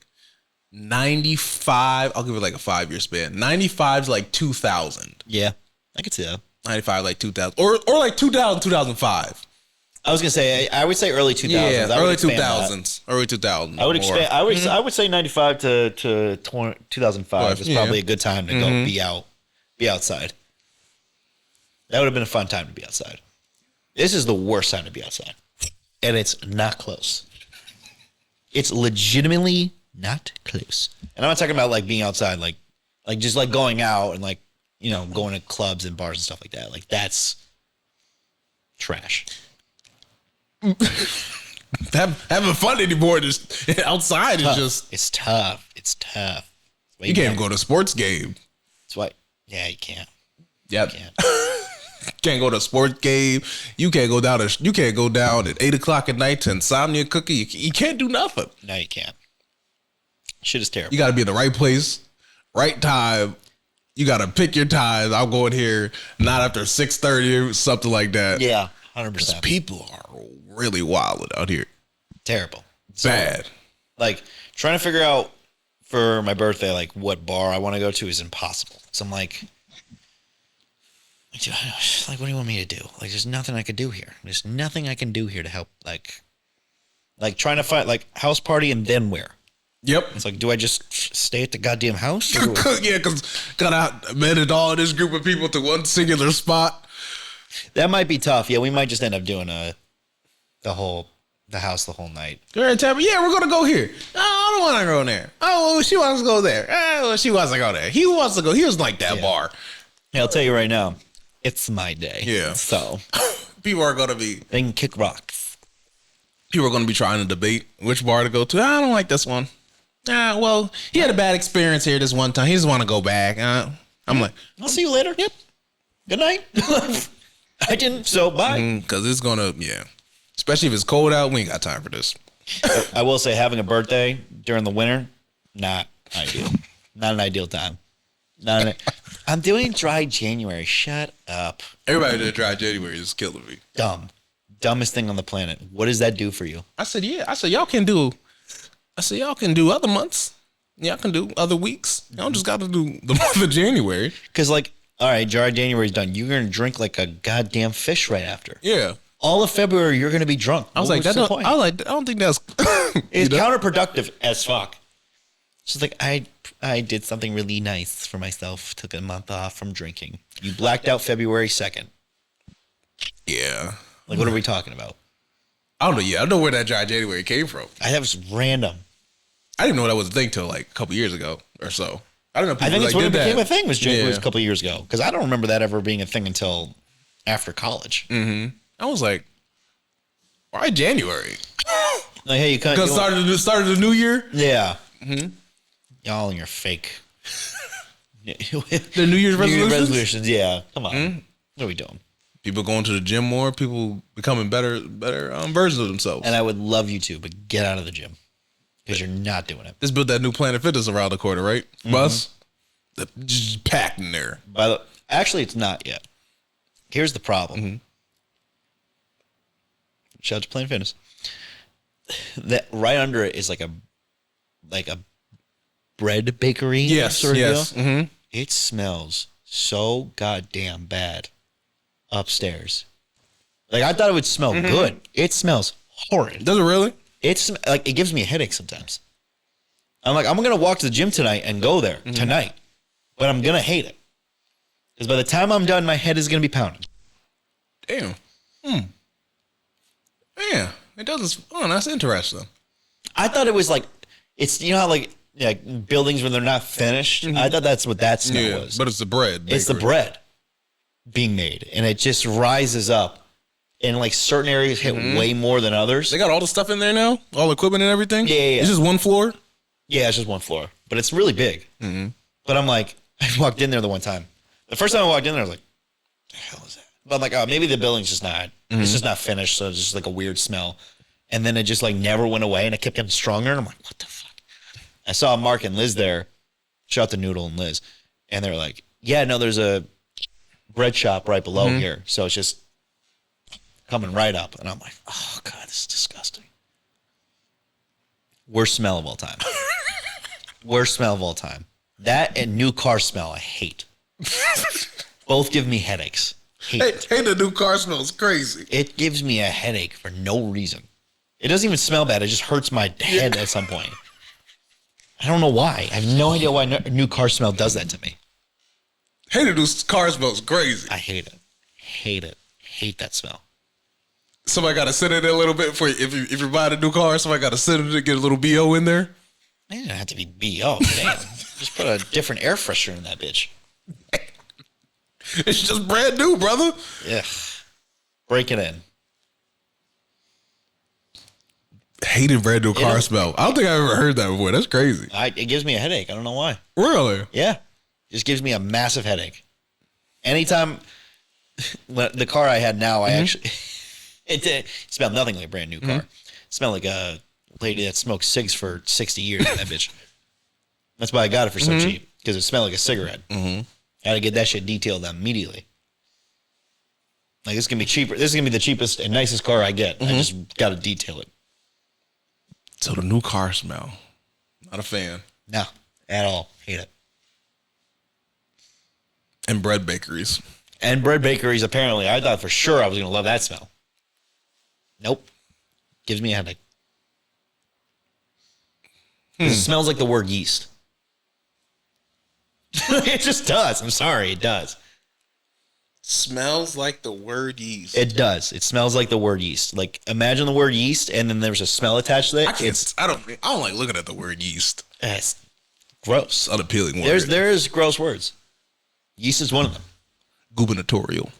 95. I'll give it like a 5-year span. 95's like 2000. Yeah, I could see that. 95 like 2000 or like 2000, 2005. I was gonna say I would say early 2000s. Yeah, early 2000s. Early 2000s. I would expand. I would say 95 to 2005 is probably a good time to go be outside. That would have been a fun time to be outside. This is the worst time to be outside, and it's not close. It's legitimately not close. And I'm not talking about like being outside, like just like going out and like going to clubs and bars and stuff like that. Like that's trash. Having fun anymore just outside is just it's tough. It's tough. You can't go to a sports game. That's why. Yeah, you can't. Yep. You can't. Can't go to a sports game. You can't go down at 8:00 at night to Insomnia Cookie. You can't do nothing. No, you can't. Shit is terrible. You got to be in the right place, right time. You got to pick your times. I'll go in here not after 6:30 or something like that. Yeah, 100%. People are really wild out here. Terrible. Bad. Like trying to figure out for my birthday, like what bar I want to go to is impossible. So I'm like, what do you want me to do? Like, there's nothing I could do here. There's nothing I can do here to help. Like trying to find like house party and then where? Yep. It's like, do I just stay at the goddamn house? Yeah, because gotta manage all this group of people to one singular spot. That might be tough. Yeah, we might just end up doing the house the whole night. You're gonna tell me, yeah, we're gonna go here. Oh, I don't want to go there. Oh, well, she wants to go there. Oh, well, she wants to go there. He wants to go. He was like that bar. Yeah, I'll tell you right now, it's my day. Yeah. So people are gonna be. They can kick rocks. People are gonna be trying to debate which bar to go to. I don't like this one. Well, he had a bad experience here this one time. He just want to go back. I'm like, I'll see you later. Yep. Good night. I didn't. So bye. Because it's gonna, especially if it's cold out. We ain't got time for this. I will say, having a birthday during the winter, not ideal. Not an ideal time. I'm doing dry January. Shut up. Everybody did dry January is killing me. Dumbest thing on the planet. What does that do for you? I said, y'all can do other months. Y'all can do other weeks. Y'all just got to do the month of January. Because like, all right, dry January's done. You're going to drink like a goddamn fish right after. Yeah. All of February, you're going to be drunk. I don't think that's. It's counterproductive as fuck. She's like, I did something really nice for myself. Took a month off from drinking. You blacked out February 2nd. Yeah. Like, what are we talking about? I don't know. Yeah, I don't know where that dry January came from. That was random. I didn't know that was a thing till like a couple years ago or so. I don't know. I think it's when it became a thing was January a couple of years ago. Because I don't remember that ever being a thing until after college. Mm-hmm. I was like, why January? Like, hey, you can't. Because started the new year? Yeah. Mm-hmm. Y'all and your fake. The New Year's resolutions? Yeah. Come on. Mm-hmm. What are we doing? People going to the gym more. People becoming better versions of themselves. And I would love you to, but get out of the gym. Because you're not doing it. Just built that new Planet Fitness around the corner, right? Mm-hmm. Bus? Just packed in there. Actually, it's not yet. Here's the problem. Mm-hmm. Shout out to Planet Fitness. That right under it is like a bread bakery. Yes, sort of yes. deal. Mm-hmm. It smells so goddamn bad upstairs. Like I thought it would smell good. It smells horrid. Does it really? It's like it gives me a headache sometimes. I'm like, I'm gonna walk to the gym tonight and go there tonight, but I'm gonna hate it because by the time I'm done, my head is gonna be pounding. Damn. Yeah, it doesn't. Oh, that's interesting. I thought it was like it's how like buildings when they're not finished. I thought that's what that smell was. But it's the bread. It's the bread being made, and it just rises up. And like certain areas hit way more than others. They got all the stuff in there now, all the equipment and everything. Yeah. It's just one floor. Yeah, it's just one floor, but it's really big. But I'm like, I walked in there the one time. The first time I walked in there, I was like, "What the hell is that?" But I'm like, oh, maybe the building's just not. It's just not finished, so it's just like a weird smell. And then it just like never went away, and it kept getting stronger. And I'm like, what the fuck? I saw Mark and Liz there. Shout out to Noodle and Liz, and they're like, yeah, no, there's a bread shop right below here, so it's just coming right up. And I'm like, oh god, this is disgusting. Worst smell of all time. Worst smell of all time. That and new car smell I hate. Both give me headaches. Hey, the new car smells crazy. It gives me a headache for no reason. It doesn't even smell bad. It just hurts my head at some point. I don't know why. I have no idea why a new car smell does that to me. Hey, the new car smells crazy. I hate it. Hate it. Hate that smell. Somebody got to sit in it a little bit for if you're buying a new car. Somebody got to sit in it and get a little BO in there. It doesn't have to be BO. Damn. Just put a different air freshener in that bitch. It's just brand new, brother. Yeah. Break it in. Hated brand new car smell. I don't think I've ever heard that before. That's crazy. It gives me a headache. I don't know why. Really? Yeah. Just gives me a massive headache. Anytime the car I had now, I actually it smelled nothing like a brand new car. It smelled like a lady that smoked cigs for 60 years in that bitch. That's why I got it for so cheap, because it smelled like a cigarette. I had to get that shit detailed immediately. Like, this is gonna be cheaper. This is gonna be the cheapest and nicest car I get. I just got to detail it. So the new car smell. Not a fan. No, at all. Hate it. And bread bakeries. And bread bakeries, apparently. I thought for sure I was going to love that smell. Nope. Gives me a headache. It smells like the word yeast. It just does. I'm sorry. It does. Smells like the word yeast. It does. It smells like the word yeast. Like, imagine the word yeast, and then there's a smell attached to it. I don't like looking at the word yeast. It's gross. It's unappealing word. There's gross words. Yeast is one of them. Gubernatorial.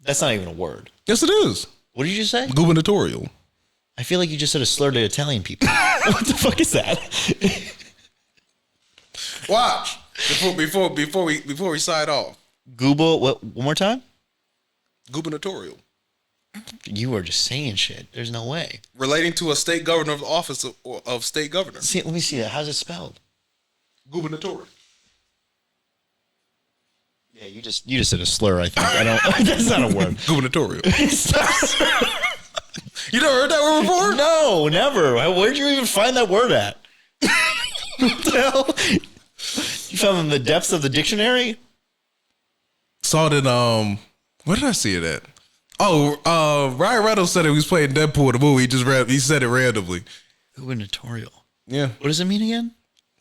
That's not even a word. Yes, it is. What did you just say? Gubernatorial. I feel like you just said a slur to Italian people. What the fuck is that? Watch before we sign off. Google, what? One more time? Gubernatorial. You are just saying shit. There's no way. Relating to a state governor of the office of state governor. See, let me see that. How's it spelled? Gubernatorial. Yeah, you just said a slur. I think I don't. That's not a word. Gubernatorial. You never heard that word before? No, never. Where'd you even find that word at? What the hell? You found it in the depths of the dictionary? Saw it in where did I see it at? Oh, Ryan Reynolds said it. He was playing Deadpool in the movie. He said it randomly. Gubernatorial. Yeah. What does it mean again?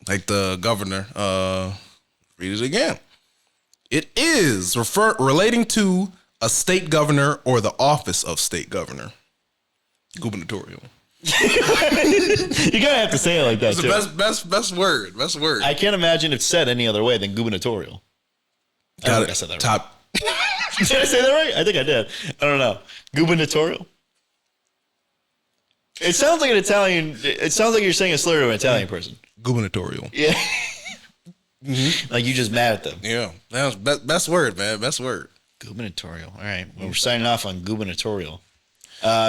Like the governor. Read it again. It is relating to a state governor or the office of state governor. Gubernatorial. You gotta have to say it like that. It's too. the best word. Best word. I can't imagine it's said any other way than gubernatorial. I don't think I said that right. Did I say that right? I think I did. I don't know. Gubernatorial? It sounds like an Italian. It sounds like you're saying a slur to an Italian person. Gubernatorial. Yeah. Like you just mad at them. Yeah. That was best word, man. Best word. Gubernatorial. All right. Well, we're signing off on gubernatorial.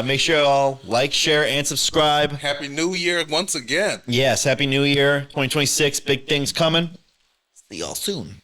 Make sure you all like, share, and subscribe. Happy New Year once again. Yes. Happy New Year. 2026. Big things coming. See y'all soon.